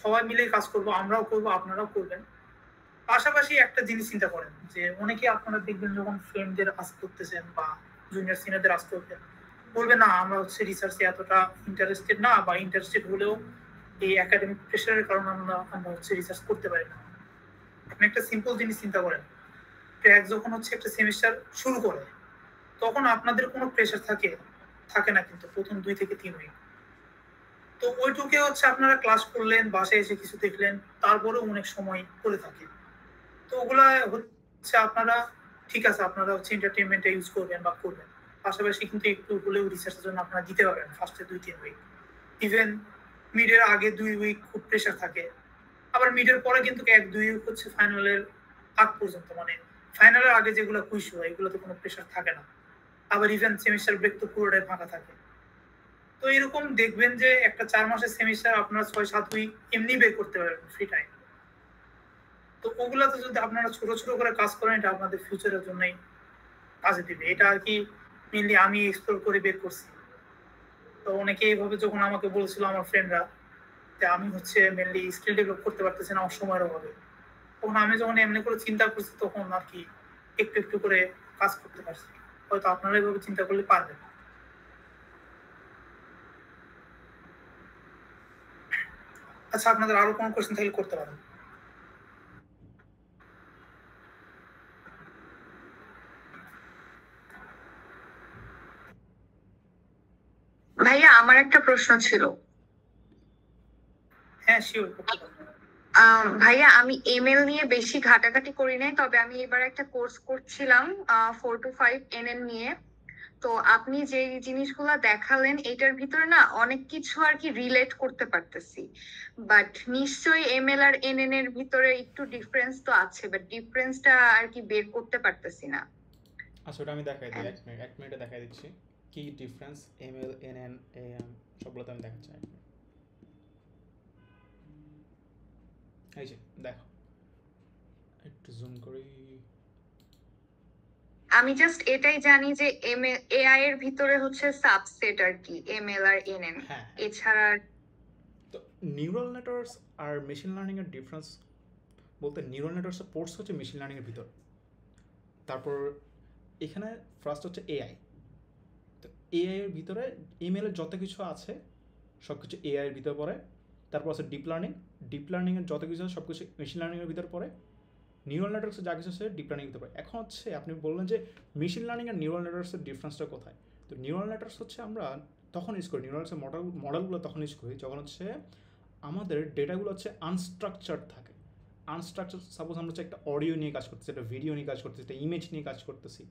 সবাই মিলে কাজ করবো, আমরাও করবো, আপনারাও করবেন। পাশাপাশি একটা জিনিস চিন্তা করেন যে অনেকে আপনারা দেখবেন যখন ফ্রেন্ডদের আজ করতেছেন বা জুনিয়র সিনিয়রদের আজ করবেন, বলবে না আমরা হচ্ছে রিসার্চে এতটা ইন্টারেস্টেড না, বা ইন্টারেস্টেড হলেও এই একাডেমিক প্রেশারের কারণে আমরা হচ্ছে রিসার্চ করতে পারি না। আপনি একটা সিম্পল জিনিস চিন্তা করেন, ট্র্যাক যখন হচ্ছে একটা সেমিস্টার শুরু করে, তখন আপনাদের কোনো প্রেশার থাকে, থাকে না কিন্তু প্রথম 2 থেকে 3 উইক। তো ওইটুকে হচ্ছে আপনারা ক্লাস করলেন, বাসায় এসে কিছু দেখলেন, তারপরেও অনেক সময় করে থাকে। তো ওগুলা হচ্ছে আপনারা ঠিক আছে, আপনারা হচ্ছে এন্টারটেইনমেন্টে ইউজ করবেন বা করবেন, পাশাপাশি কিন্তু একটু হলেও রিসার্চের জন্য আপনারা দিতে পারবেন ফার্স্টে 2-3 উইক। ইভেন মিডের আগে 2 উইক খুব প্রেশার থাকে, আবার মিডের পরে কিন্তু 1-2 উইক হচ্ছে ফাইনালের আগ পর্যন্ত, মানে ফাইনালের আগে যেগুলো কুইজ হয় এগুলোতে কোনো প্রেশার থাকে না। আবার ইভেন সেমিস্টার ব্রেক তো পুরোটাই ফাঁকা থাকে। তো এরকম দেখবেন যে একটা 4 মাসের সেমিস্টার আপনারা 6-7 উইক এমনি বের করতে পারবেন ফ্রি টাইম। তো ওগুলাতে যদি আপনারা ছোট ছোট করে কাজ করেন, এটা আপনাদের ফিউচারের জন্যই কাজে দিবে। এটা আর কি মেনলি আমি এক্সপ্লোর করে বের করছি। তো অনেকে এইভাবে যখন আমাকে বলেছিল আমার ফ্রেন্ডরা যে আমি হচ্ছে মেনলি স্কিল ডেভেলপ করতে পারতেছি না আমার সময়ের অভাবে, তখন আমি যখন এমনি করে চিন্তা করছি তখন আর কি একটু একটু করে কাজ করতে পারছি। হয়তো আপনারা এইভাবে চিন্তা করলে পারবেন। আচ্ছা, আপনাদের আরো কোনো কোশ্চেন থাকলে করতে পারেন। ভাইয়া আমার একটা প্রশ্ন ছিল। হ্যাঁ, শিওর, করতে পারেন। ভাইয়া আমি এমএল নিয়ে বেশি ঘাটাঘাটি করি নাই, তবে আমি এবার একটা কোর্স করছিলাম 4 to 5 এনএন নিয়ে। তো আপনি যে জিনিসগুলো দেখালেন এটার ভিতরে না অনেক কিছু আর কি রিলেট করতে পারতেছি, বাট নিশ্চয়ই এমএল আর এনএন এর ভিতরে একটু ডিফারেন্স তো আছে, বাট ডিফারেন্সটা আর কি বের করতে পারতেছি না। আচ্ছা, ওটা আমি দেখাই দিই, এক মিনিটে দেখাই দিচ্ছি কি ডিফারেন্স এমএল এনএন এএম সবগুলোতে আমি দেখাচ্ছি। এই যে দেখো, একটু জুম করি। আমি জাস্ট এটাই জানি যে এআই এর ভিতরে হচ্ছে সাবসেট আর কি এমএল আর এনএন, এছাড়া তো নিউরাল নেটওয়ার্কস আর মেশিন লার্নিং এর ডিফারেন্স বলতে, নিউরাল নেটওয়ার্কস পোর্টস হচ্ছে মেশিন লার্নিং এর ভিতর, তারপর এখানে ফার্স্ট হচ্ছে এআই। তো এআই এর ভিতরে এমএল এর যত কিছু আছে সব কিছু এআই এর ভিতরে পড়ে, তারপর আছে ডিপ লার্নিং এর যত কিছু আছে সব কিছু মেশিন লার্নিং এর ভিতরে পড়ে, নিউরাল নেটওয়ার্কসে যা কিছু আছে ডিপ লার্নিং দিতে পারে। এখন হচ্ছে আপনি বললেন যে মেশিন লার্নিং আর নিউরাল নেটওয়ার্কসের ডিফারেন্সটা কোথায়। তো নিউরাল নেটওয়ার্কস হচ্ছে আমরা তখন ইউজ করি, নিউরাল মডেলগুলো তখন ইউজ করি যখন হচ্ছে আমাদের ডেটাগুলো হচ্ছে আনস্ট্রাকচার্ড থাকে। আনস্ট্রাকচার, সাপোজ আমরা হচ্ছে একটা অডিও নিয়ে কাজ করতেছি, একটা ভিডিও নিয়ে কাজ করতেছি, একটা ইমেজ নিয়ে কাজ করতেছি,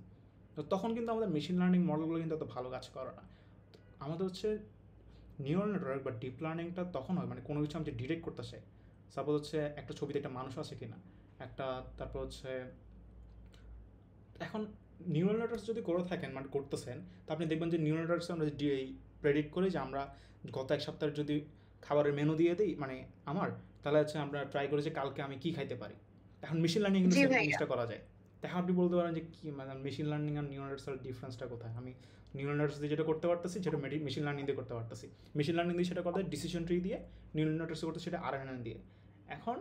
তো তখন কিন্তু আমাদের মেশিন লার্নিং মডেলগুলো কিন্তু এত ভালো কাজ করে না। আমাদের হচ্ছে নিউরাল নেটওয়ার্ক বা ডিপ লার্নিংটা তখন হয় মানে কোনো কিছু আমি ডিটেক্ট করতে চাই, সাপোজ হচ্ছে একটা ছবিতে একটা মানুষ আছে কিনা একটা, তারপর হচ্ছে এখন নিউরাল নেটওয়ার্কস যদি করে থাকেন মানে করতেছেন, তো আপনি দেখবেন যে নিউরাল নেটওয়ার্কসে আমরা প্রেডিক্ট করি যে আমরা গত এক সপ্তাহের যদি খাবারের মেনু দিয়ে দিই মানে আমার, তাহলে হচ্ছে আমরা ট্রাই করি যে কালকে আমি কী খাইতে পারি। এখন মেশিন লার্নিং কিন্তু জিনিসটা করা যায়। তখন আপনি বলতে পারেন যে কি মানে মেশিন লার্নিং আর নিউরাল নেটওয়ার্কসের ডিফারেন্সটা কোথায়। আমি নিউরাল নেটওয়ার্কস দিয়ে যেটা করতে পারতেছি সেটা মেশিন লার্নিং দিয়ে করতে পারতেছি, মেশিন লার্নিং দিয়ে সেটা করতে ডিসিশন ট্রি দিয়ে, নিউরাল নেটওয়ার্কস করতে সেটা আরএনএন দিয়ে। এখন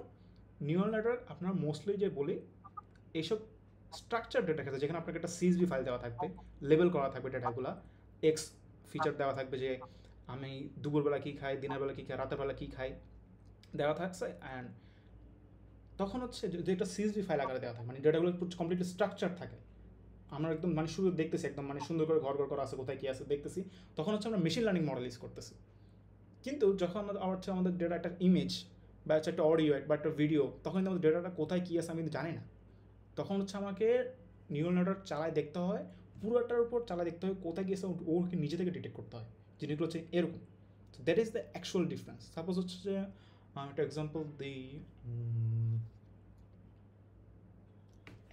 নিউরাল নেটওয়ার্ক আপনার মোস্টলি যে বলি এইসব স্ট্রাকচার ডেটা ক্ষেত্রে, যেখানে আপনাকে একটা সিএসভি ফাইল দেওয়া থাকবে, লেবেল করা থাকবে ডেটাগুলো, এক্স ফিচার দেওয়া থাকবে যে আমি দুপুরবেলা কী খাই, দিনের বেলা কী খাই, রাতের বেলা কী খাই দেওয়া থাকছে, অ্যান্ড তখন হচ্ছে যে একটা সিএসভি ফাইল আকারে দেওয়া থাকে মানে ডেটাগুলো কমপ্লিটলি স্ট্রাকচার থাকে, আমরা একদম মানে শুধু দেখতেছি একদম মানে সুন্দর করে ঘর করা আছে কোথায় কী আছে দেখতেছি, তখন হচ্ছে আমরা মেশিন লার্নিং মডেল ইউজ করতেছি। কিন্তু যখন হচ্ছে আমাদের ডেটা একটা ইমেজ বা হচ্ছে একটা অডিও বা একটা ভিডিও, তখন কিন্তু আমাদের ডেটাটা কোথায় কী আছে আমি কিন্তু জানি না, তখন হচ্ছে আমাকে নিউরাল নেটওয়ার্ক চালায় দেখতে হয়, পুরোটার উপর চালায় দেখতে হয় কোথায় গিয়েছে ওকে নিজে থেকে ডিটেক্ট করতে হয়, জিনিসগুলো হচ্ছে এরকম। So that is the actual difference. Suppose হচ্ছে যে একটা এক্সাম্পল দিই,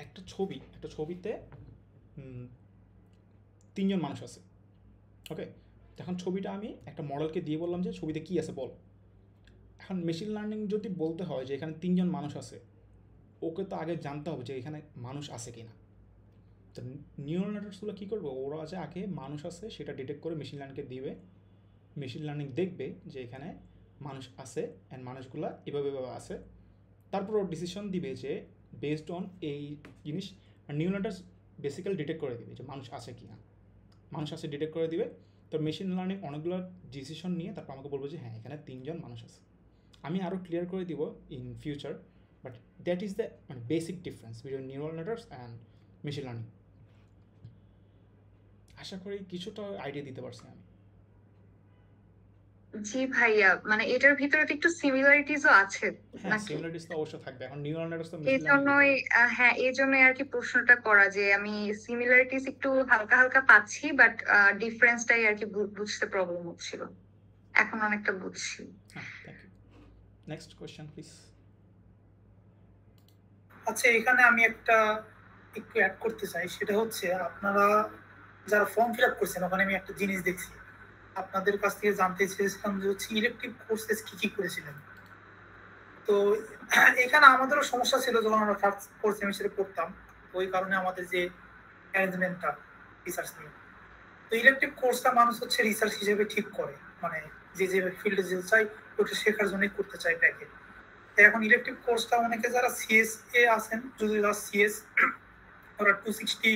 একটা ছবিতে 3 জন মানুষ আছে, ওকে। এখন ছবিটা আমি একটা মডেলকে দিয়ে বললাম যে ছবিতে কী আছে বল। এখন মেশিন লার্নিং যদি বলতে হয় যে এখানে 3 জন মানুষ আছে, ওকে তো আগে জানতে হবে যে এখানে মানুষ আছে কি না। তো নিউরাল নেটওয়ার্কসগুলো কী করবে, ওরা যে আগে মানুষ আছে সেটা ডিটেক্ট করে মেশিন লার্নিংকে দিবে, মেশিন লার্নিং দেখবে যে এখানে মানুষ আছে অ্যান্ড মানুষগুলো এভাবে আছে, তারপর ও ডিসিশন দিবে যে বেসড অন এই জিনিস। আর নিউরাল নেটওয়ার্কস বেসিক্যালি ডিটেক্ট করে দিবে যে মানুষ আছে কি না, মানুষ আছে ডিটেক্ট করে দিবে। তো মেশিন লার্নিং অনেকগুলো ডিসিশন নিয়ে তারপর আমাকে বলবো যে হ্যাঁ এখানে 3 জন মানুষ আছে। আমি আরও ক্লিয়ার করে দিব in future, but that is the মানে basic difference between neural networks and machine learning. আশা করি কিছুটা আইডিয়া দিতে পারছি আমি। জি ভাইয়া, মানে এটার ভিতরে তো একটু সিমিলারিটিসও আছে হ্যাঁ, নাকি? সিমিলারিটিস তো অবশ্যই থাকবে। এখন নিউরাল নেটওয়ার্কস তো এই মেশিন লার্নিং জন্যই হ্যাঁ, এই জন্যই আর কি প্রশ্নটা করা যে আমি সিমিলারিটিস একটু হালকা হালকা পাচ্ছি, বাট ডিফারেন্সটাই আর কি বুঝতে প্রবলেম হচ্ছিল। এখন অনেকটা বুঝছি। হ্যাঁ, thank you. Next question please. আচ্ছা, এখানে আমি একটু অ্যাড করতে চাই, সেটা হচ্ছে আপনারা যারা ফর্ম ফিল আপ করছেন ওখানে আমি একটা জিনিস দেখছি, আপনাদের কাছ থেকে জানতে চেয়েছিলাম যে হচ্ছে ইলেকটিভ কোর্সেস কি কি করেছিলেন। তো এখানে আমাদেরও সমস্যা ছিল যখন আমরা ফোর্থ সেমিস্টারে পড়তাম, ওই কারণে আমাদের যে অ্যারেঞ্জমেন্টটা রিসার্চ নিয়ে, তো ইলেকটিভ কোর্সটা মানুষ হচ্ছে রিসার্চ হিসেবে ঠিক করে, মানে যে ফিল্ডে যেতে চাই ওটা শেখার জন্যই করতে চাই ব্যাকে। এখন ইলেকটিভ কোর্সটা অনেকে যারা সিএস এ আছেন, যদি যারা সিএস ওরা 260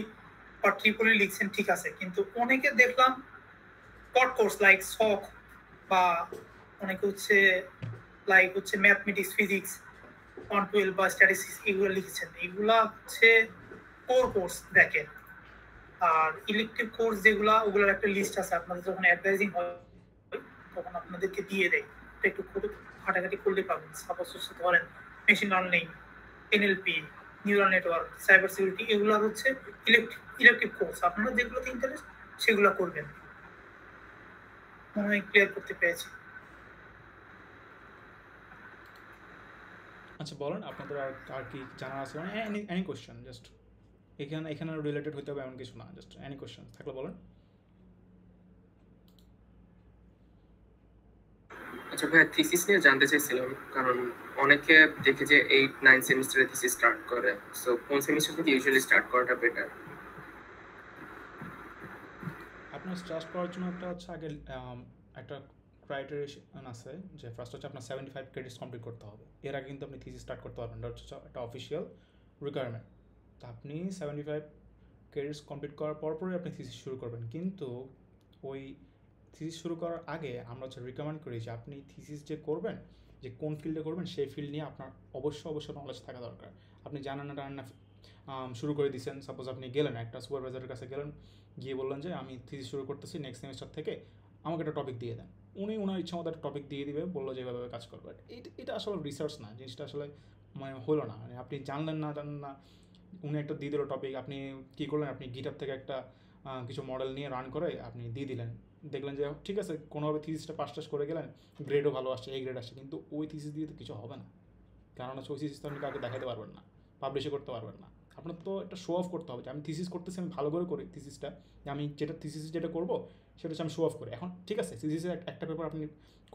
বা ট্রিপলি লিখছেন ঠিক আছে, কিন্তু অনেকে দেখলাম কট কোর্স লাইক সক বা অনেকে হচ্ছে লাইক হচ্ছে ম্যাথমেটিক্স, ফিজিক্স 112 বা স্ট্যাটিস্টিক্স এগুলো লিখেছেন। এগুলা হচ্ছে কোর কোর্স দেখেন। আর ইলেকটিভ কোর্স যেগুলা, ওগুলোর একটা লিস্ট আছে, আপনাদের যখন অ্যাডভাইজিং হয় তখন আপনাদেরকে দিয়ে দেয়, একটু ঘাটাঘাটি করলে পাবেন। সাপোজ হচ্ছে ধরেন machine learning, NLP, neural network, cyber security, এগুলো হচ্ছে ইলেকটিভ কোর্স। আপনারা যেগুলোতে ইন্টারেস্ট সেগুলো করবেন। মনে হয় ক্লিয়ার করতে পেরেছি। আচ্ছা বলেন আপনাদের আর কি জানা আছে, মানে এনি কোশ্চেন, জাস্ট এখানে রিলেটেড হতে হবে এমন কিছু না, জাস্ট এনি কোশ্চেন থাকলে বলেন। আচ্ছা ভাই, থিসিস নিয়ে জানতে চাইছিলাম, কারণ অনেকে দেখে যে 8-9 সেমিস্টারে থিসিস স্টার্ট করে, সো কোন সেমিস্টার থেকে ইউজুয়ালি স্টার্ট করাটা বেটার? আপনার স্টার্ট করার জন্য একটা হচ্ছে আগে একটা ক্রাইটেরিয়া আছে, যে ফার্স্ট হচ্ছে আপনার 75 ক্রেডিটস কমপ্লিট করতে হবে। এর আগে কিন্তু আপনি থিসিস স্টার্ট করতে পারবেন, এটা হচ্ছে একটা অফিসিয়াল রিকোয়ারমেন্ট। তো আপনি 75 ক্রেডিটস কমপ্লিট করার পরপরই আপনি থিসিস শুরু করবেন। কিন্তু ওই থিসিস শুরু করার আগে আমরা হচ্ছে রিকমেন্ড করি যে আপনি থিসিস যে করবেন, যে কোন ফিল্ডে করবেন সেই ফিল্ড নিয়ে আপনার অবশ্যই নলেজ থাকা দরকার। আপনি জানেন না শুরু করে দিচ্ছেন, সাপোজ আপনি গেলেন একটা সুপারভাইজারের কাছে গেলেন, গিয়ে বললেন যে আমি থিসিস শুরু করতেছি নেক্সট সেমিস্টার থেকে, আমাকে একটা টপিক দিয়ে দেন। উনি ওনার ইচ্ছা মতো একটা টপিক দিয়ে দিবে, বললো যে এভাবে কাজ করবে। এটা আসলে রিসার্চ না, জিনিসটা আসলে মানে হলো না। মানে আপনি জানলেন না উনি একটা দিয়ে দিল টপিক, আপনি কী করলেন, আপনি গিটার থেকে একটা কিছু মডেল নিয়ে রান করে আপনি দিয়ে দিলেন, দেখলেন যে ঠিক আছে কোনোভাবে থিসিসটা পাস করে গেলেন, গ্রেডও ভালো আসছে, এই গ্রেড আসছে, কিন্তু ওই থিসিস দিয়ে তো কিছু হবে না। কারণ হচ্ছে ওই থিসিস তো আপনি কাউকে দেখাতে পারবেন না, পাবলিশও করতে পারবেন না। আপনার তো একটা শো অফ করতে হবে যে আমি থিসিস করতেছি, আমি ভালো করে করি থিসিসটা, আমি যেটা করবো সেটা হচ্ছে আমি শো অফ করি। এখন ঠিক আছে থিসিসের একটা পেপার আপনি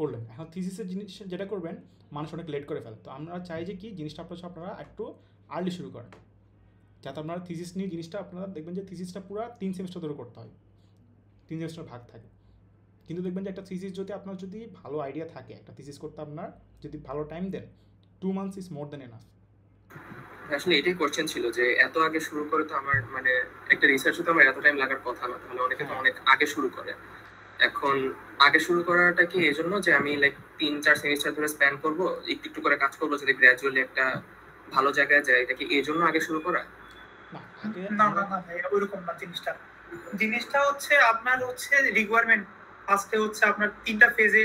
করলেন, এখন থিসিসের জিনিস যেটা করবেন মানুষ অনেক লেট করে ফেলে। তো আমরা চাই যে কি জিনিসটা আপনারা একটু আর্লি শুরু করেন, যাতে আপনারা থিসিস নিয়ে জিনিসটা আপনারা দেখবেন যে থিসিসটা পুরো 3 সেমিস্টার ধরে করতে হয়, 3 সেমিস্টার ভাগ থাকে। কিন্তু দেখবেন যে একটা থিসিস যদি আপনার যদি ভালো আইডিয়া থাকে, একটা থিসিস করতে আপনার যদি ভালো টাইম দেন, 2 months is more than enough. আসলে এটাই কোশ্চেন ছিল যে এত আগে শুরু করে তো আমার মানে একটা রিসার্চে তো আমার এত টাইম লাগার কথা না, তাহলে অনেকে তো অনেক আগে শুরু করে। এখন আগে শুরু করাটা কি এই জন্য যে আমি লাইক 3-4 সেমিস্টার ধরে স্প্যান করব, একটু করে কাজ করবো, যদি গ্র্যাজুয়ালি একটা ভালো জায়গায় যায়, এটা কি এই জন্য আগে শুরু করা? না ভাই, ওইরকম না। জিনিসটা হচ্ছে আপনার হচ্ছে রিকোয়ারমেন্ট ফার্স্টে হচ্ছে আপনার 3টা ফেজে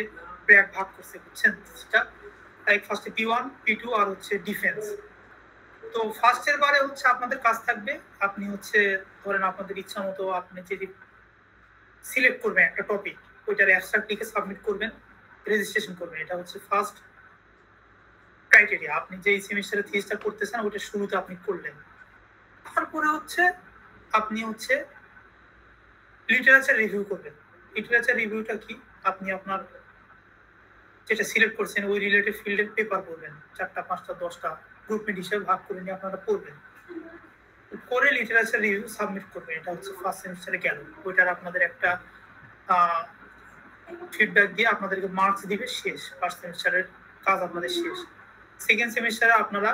ভাগ করছে, বুঝছেন? সেটা লাইক ফার্স্টে P1, P2 আর হচ্ছে ডিফেন্স। তো ফার্স্টের বারে হচ্ছে আপনাদের কাজ থাকবে, আপনি হচ্ছে ধরেন আপনাদের ইচ্ছা মতো আপনি যদি সিলেক্ট করবেন একটা টপিক, ওইটার অ্যাবস্ট্রাক্ট লিখে সাবমিট করবেন, রেজিস্ট্রেশন করবেন। এটা হচ্ছে ফার্স্ট ক্রাইটেরিয়া। আপনি যে সেমিস্টারে থিসিসটা করতেছেন ওইটা শুরুতে আপনি করলেন। তারপরে হচ্ছে আপনি হচ্ছে লিটারেচার রিভিউ করবেন। লিটারেচার রিভিউটা কি, আপনি আপনার যেটা সিলেক্ট করছেন ওই রিলেটেড ফিল্ডের পেপার পড়বেন, 4টা 5টা 10টা গ্রুপমেন্ট হিসেবে ভাগ করে নিয়ে আপনারা পড়বেন, করে লিটারেচার রিভিউ সাবমিট করবেন। এটা হচ্ছে ফার্স্ট সেমিস্টারে গেল। ওইটার আপনাদের একটা ফিডব্যাক দিয়ে আপনাদেরকে মার্কস দিবে, শেষ। ফার্স্ট সেমিস্টারের কাজ আপনাদের শেষ। সেকেন্ড সেমিস্টারে আপনারা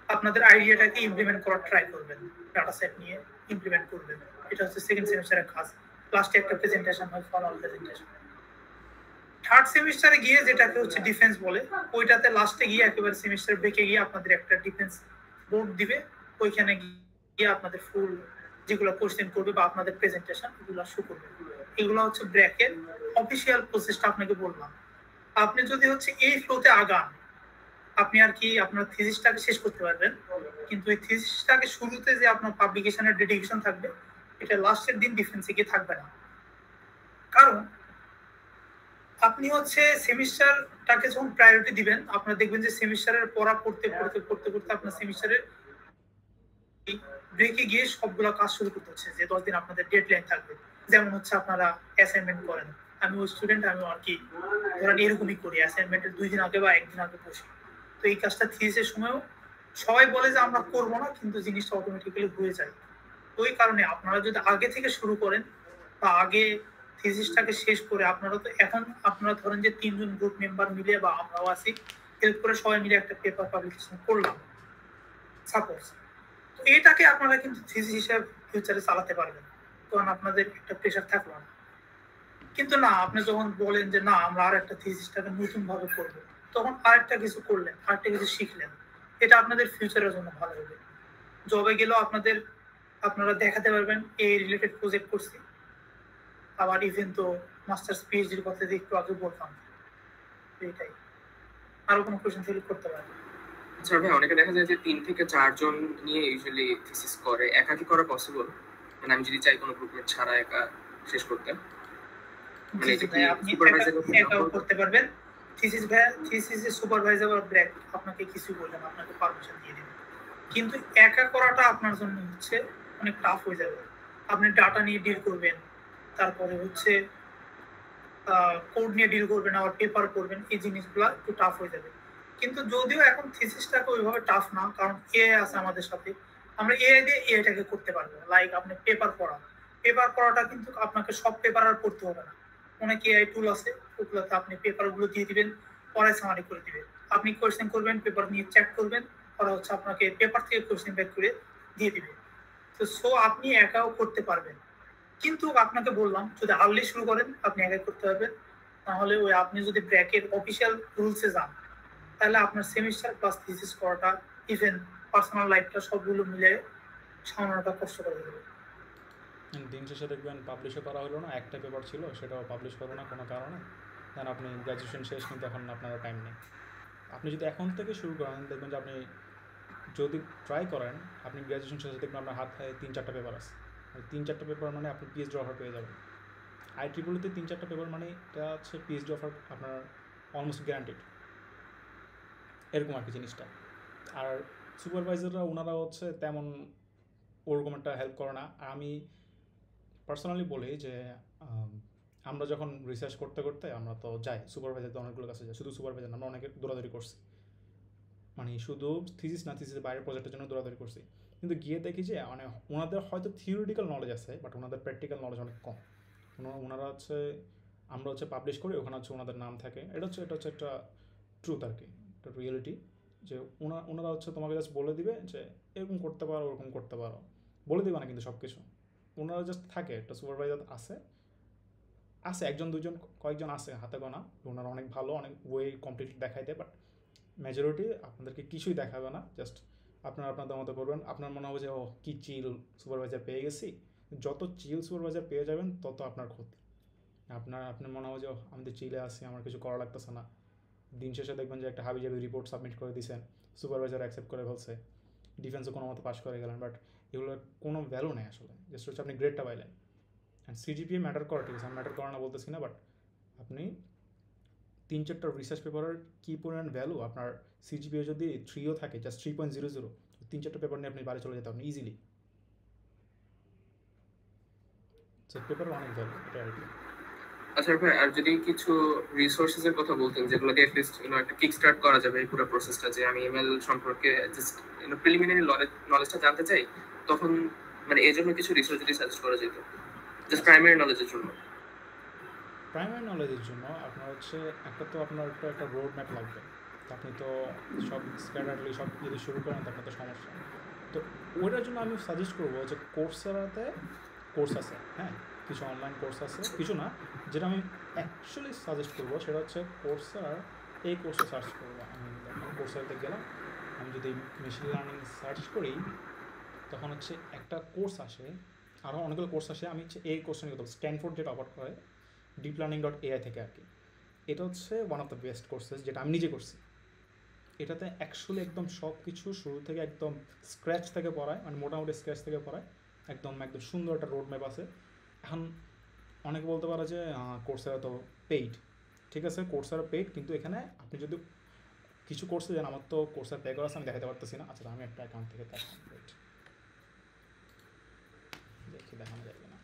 আপনাদের আইডিয়াটাকে ইমপ্লিমেন্ট করার ট্রাই করবেন, ডাটা সেট নিয়ে ইমপ্লিমেন্ট করবেন। এটা হচ্ছে সেকেন্ড সেমিস্টারের কাজ। লাস্টে একটা প্রেজেন্টেশন হয়, ফর্মাল প্রেজেন্টেশন। থার্ড সেমিস্টারে গিয়ে যেটাকে হচ্ছে ডিফেন্স বলে, ওইটাতে লাস্টে গিয়ে একেবারে সেমিস্টার ব্রেকে গিয়ে আপনাদের একটা ডিফেন্স বোর্ড দিবে, ওইখানে গিয়ে আপনাদের ফুল যেগুলো কোশ্চেন করবে বা আপনাদের প্রেজেন্টেশন এগুলো শো করবে। এগুলো হচ্ছে ব্র্যাকের অফিসিয়াল প্রসেসটা আপনাকে বললাম। আপনি যদি হচ্ছে এই ফ্লোতে আগান, আপনি আর কি আপনার থিসিসটাকে শেষ করতে পারবেন, কিন্তু এই থিসিসটাকে শুরুতে যে আপনার পাবলিকেশনের ডেডিকেশন থাকবে, এটা লাস্টের দিন ডিফেন্সে গিয়ে থাকবে না। কারণ আপনি হচ্ছে সেমিস্টারটাকে যখন প্রায়োরিটি দিবেন, আপনারা দেখবেন যে সেমিস্টারের পড়া পড়তে পড়তে পড়তে পড়তে আপনার সেমিস্টারের ব্রেকে গিয়ে সবগুলো কাজ শুরু করতে হচ্ছে, যে 10 দিন আপনাদের ডেডলাইন থাকবে। যেমন হচ্ছে আপনারা অ্যাসাইনমেন্ট করেন, আমি ওই স্টুডেন্ট, আমি আর কি ধরেন এরকমই করি, অ্যাসাইনমেন্টের 2 দিন আগে বা 1 দিন আগে বসি। তো এই কাজটা থিসিসের সময়ও সবাই বলে যে আমরা করবো না, কিন্তু জিনিসটা অটোমেটিক্যালি হয়ে যায়। তো এই কারণে আপনারা যদি আগে থেকে শুরু করেন বা আগে থিসিসটাকে শেষ করে, আপনারা তো এখন আপনারা ধরেন যে 3 জন গ্রুপ মেম্বার মিলে বা আমরাও আছি, হেল্প করে সবাই মিলে একটা পেপার পাবলিকেশন করলাম সাপোজ, তো এটাকে আপনারা কিন্তু থিসিস হিসেবে ফিউচারে চালাতে পারবেন, তখন আপনাদের একটা প্রেশার থাকলো না। কিন্তু না, আপনি যখন বলেন যে না আমরা আর একটা থিসিসটাকে নতুন ভাবে করবো, তখন আরেকটা কিছু করলেন, আরেকটা কিছু শিখলেন, এটা আপনাদের ফিউচারের জন্য ভালো হবে। জবে গেলেও আপনারা দেখাতে পারবেন এই রিলেটেড প্রজেক্ট করছি। আবার ইভেন তো মাস্টার্স পিএইচডির কথা একটু আগে বলতাম, এটাই। আরো কোনো কোশ্চেন ফিল করতে পারেন? স্যার ভাই, অনেকে দেখা যায় যে 3 থেকে 4 জন নিয়ে ইউজুয়ালি থিসিস করে, একা কি করা পসিবল? মানে আমি যদি চাই কোনো গ্রুপমেট ছাড়া একা শেষ করতে, মানে এটা কি আপনি সুপারভাইজার একাও করতে পারবেন। থিসিসের সুপারভাইজার বা ব্র্যাক আপনাকে কিছু বলবেন, আপনাকে পারমিশন দিয়ে দেবেন, কিন্তু একা করাটা আপনার জন্য হচ্ছে অনেক টাফ হয়ে যাবে। আপনি ডাটা নিয়ে ডিল করবেন, তারপরে হচ্ছে কোড নিয়ে ডিল করবেন, আবার পেপার করবেন, এই জিনিসগুলো একটু টাফ হয়ে যাবে। কিন্তু যদিও এখন থিসিসটাকে ওইভাবে টাফ না, কারণ এআই আছে আমাদের সাথে, আমরা এআই দিয়ে এআইটাকে করতে পারবো। লাইক আপনি পেপার পড়াটা কিন্তু আপনাকে সব পেপার আর পড়তে হবে না, অনেক এআই টুল আছে, ওগুলোতে আপনি পেপারগুলো দিয়ে দিবেন, পড়ায় সামারি করে দিবেন। আপনি কোয়েশ্চেন করবেন, পেপার নিয়ে চেক করবেন, ওরা হচ্ছে আপনাকে পেপার থেকে কোয়েশ্চেন ব্যাক করে দিয়ে দিবে। তো সো আপনি একাও করতে পারবেন, কিন্তু আপনাকে বললাম যদি আর্লি শুরু করেন আপনি একাই করতে পারবেন। তাহলে ওই আপনি যদি ব্র্যাকের অফিসিয়াল রুলসে যান, তাহলে আপনার সেমিস্টার প্লাস থিসিস করাটা, ইভেন পার্সোনাল লাইফটা সবগুলো মিলে সামলানোটা কষ্ট করে দেবে। দিন শেষে দেখবেন পাবলিশও করা হলো না, একটা পেপার ছিল সেটাও পাবলিশ করো না কোনো কারণে, কারণ আপনি গ্র্যাজুয়েশন শেষ, কিন্তু এখন আপনার টাইম নেই। আপনি যদি এখন থেকে শুরু করেন, দেখবেন যে আপনি যদি ট্রাই করেন, আপনি গ্র্যাজুয়েশন শেষে দেখবেন আপনার হাতে 3-4টা পেপার আছে। 3-4টা পেপার মানে আপনি পিএইচডি অফার পেয়ে যাবেন। IEEE 3-4টা পেপার মানে এটা হচ্ছে পিএইচডি অফার আপনার অলমোস্ট গ্যারান্টিড, এরকম আর কি জিনিসটা। আর সুপারভাইজাররা ওনারা হচ্ছে তেমন ওরকম একটা হেল্প করে না। আর আমি পার্সোনালি বলি যে আমরা যখন রিসার্চ করতে করতে আমরা তো যাই সুপারভাইজার, অনেকগুলো কাছে যাই, শুধু সুপারভাইজার আমরা অনেকে দৌড়াদৌড়ি করছি, মানে শুধু থিসিস না, থিসিসের বাইরের প্রজেক্টের জন্য দৌড়াদৌড়ি করছি, কিন্তু গিয়ে দেখি যে মানে ওনাদের হয়তো থিওরিটিক্যাল নলেজ আছে, বাট ওনাদের প্র্যাকটিক্যাল নলেজ অনেক কম। ওনারা হচ্ছে, আমরা হচ্ছে পাবলিশ করি, ওখানে হচ্ছে ওনাদের নাম থাকে, এটা হচ্ছে একটা ট্রুথ আর কি, একটা রিয়েলিটি, যে ওনারা হচ্ছে তোমাকে জাস্ট বলে দিবে যে এরকম করতে পারো, ওরকম করতে পারো, বলে দিবে না কিন্তু সব কিছু। ওনারা জাস্ট থাকে, একটা সুপারভাইজার আছে 1-2জন, কয়েকজন আছে হাতে গোনা, ওনারা অনেক ভালো, অনেক ওয়ে কমপ্লিট দেখাই দেয়, বাট মেজরিটি আপনাদেরকে কিছুই দেখাবে না, জাস্ট আপনারা আপনাদের মতো করবেন। আপনার মনে হবে যে ও কি চিল সুপারভাইজার পেয়ে গেছি, যত চিল সুপারভাইজার পেয়ে যাবেন তত আপনার ক্ষতি। আপনার মনে হবে যে আমি তো চিলে আসি, আমার কিছু করা লাগতেছে না, দিন শেষে দেখবেন যে একটা হাবিজাবি রিপোর্ট সাবমিট করে দিয়েছেন, সুপারভাইজার অ্যাকসেপ্ট করে ফেলছে, ডিফেন্সে কোনো মতো পাস করে গেলেন, বাট এগুলোর কোনো ভ্যালু নেই আসলে, জাস্ট হচ্ছে আপনি গ্রেডটা পাইলেন। অ্যান্ড সিজিপিএ ম্যাটার করে, ঠিক আছে, আমি ম্যাটার করে না বলতেছি না, বাট আপনি 3-4টা রিসার্চ পেপারের কী পরিমাণ ভ্যালু, আপনার সিজিপিএ যদি 3ও থাকে, জাস্ট 3.00, 3-4টা পেপার নিয়ে আপনি বাড়ি চলে যেতে পারেন ইজিলি। পেপারের অনেক ভ্যালু, এটা আর কি। আচ্ছা ভাই, আর যদি কিছু রিসোর্সেসের কথা বলতেন যেগুলো দিয়ে অ্যাটলিস্ট একটা কিক স্টার্ট করা যাবে এই পুরো প্রসেসটা, যে আমি ইমেল সম্পর্কে জাস্ট প্রিলিমিনারি নলেজটা জানতে চাই, তখন মানে এই জন্য কিছু রিসোর্স যদি সাজেস্ট করা যেত, জাস্ট প্রাইমারি নলেজের জন্য। প্রাইমারি নলেজের জন্য আপনার হচ্ছে আপনার একটা রোড ম্যাপ লাগবে। আপনি তো সব স্ক্যাটারলি সব যদি শুরু করেন তখন তো সমস্যা। তো ওইটার জন্য আমি সাজেস্ট করবো যে কোর্সেরাতে কোর্স আছে, হ্যাঁ, কিছু অনলাইন কোর্স আছে, কিছু না, যেটা আমি অ্যাকচুয়ালি সাজেস্ট করবো সেটা হচ্ছে কোর্সেরার এই কোর্সে সার্চ করবো। আমি কোর্সেরাতে গেলাম, আমি যদি মেশিন লার্নিং সার্চ করি তখন হচ্ছে একটা কোর্স আসে আরও অনেকগুলো কোর্স আসে, আমি হচ্ছে এই কোর্সটা নিয়ে কথা স্ট্যানফোর্ড যেটা অফার করে deeplearning.ai থেকে আর কি। এটা হচ্ছে one of the best courses যেটা আমি নিজে করছি। এটাতে অ্যাকচুয়ালি একদম সব কিছু শুরু থেকে একদম স্ক্র্যাচ থেকে পড়ায়, মানে মোটামুটি স্ক্র্যাচ থেকে পড়ায়, একদম একদম সুন্দর একটা রোড ম্যাপ আছে। এখন অনেকে বলতে পারে যে কোর্সেরা তো পেইড, ঠিক আছে কোর্সেরা পেইড, কিন্তু এখানে আপনি যদি কিছু কোর্সে যান, আমার তো কোর্সের পে করা আছে, আমি দেখাতে পারতেছি না। আচ্ছা আমি একটা অ্যাকাউন্ট থেকে দেখি দেখানো যাবে না।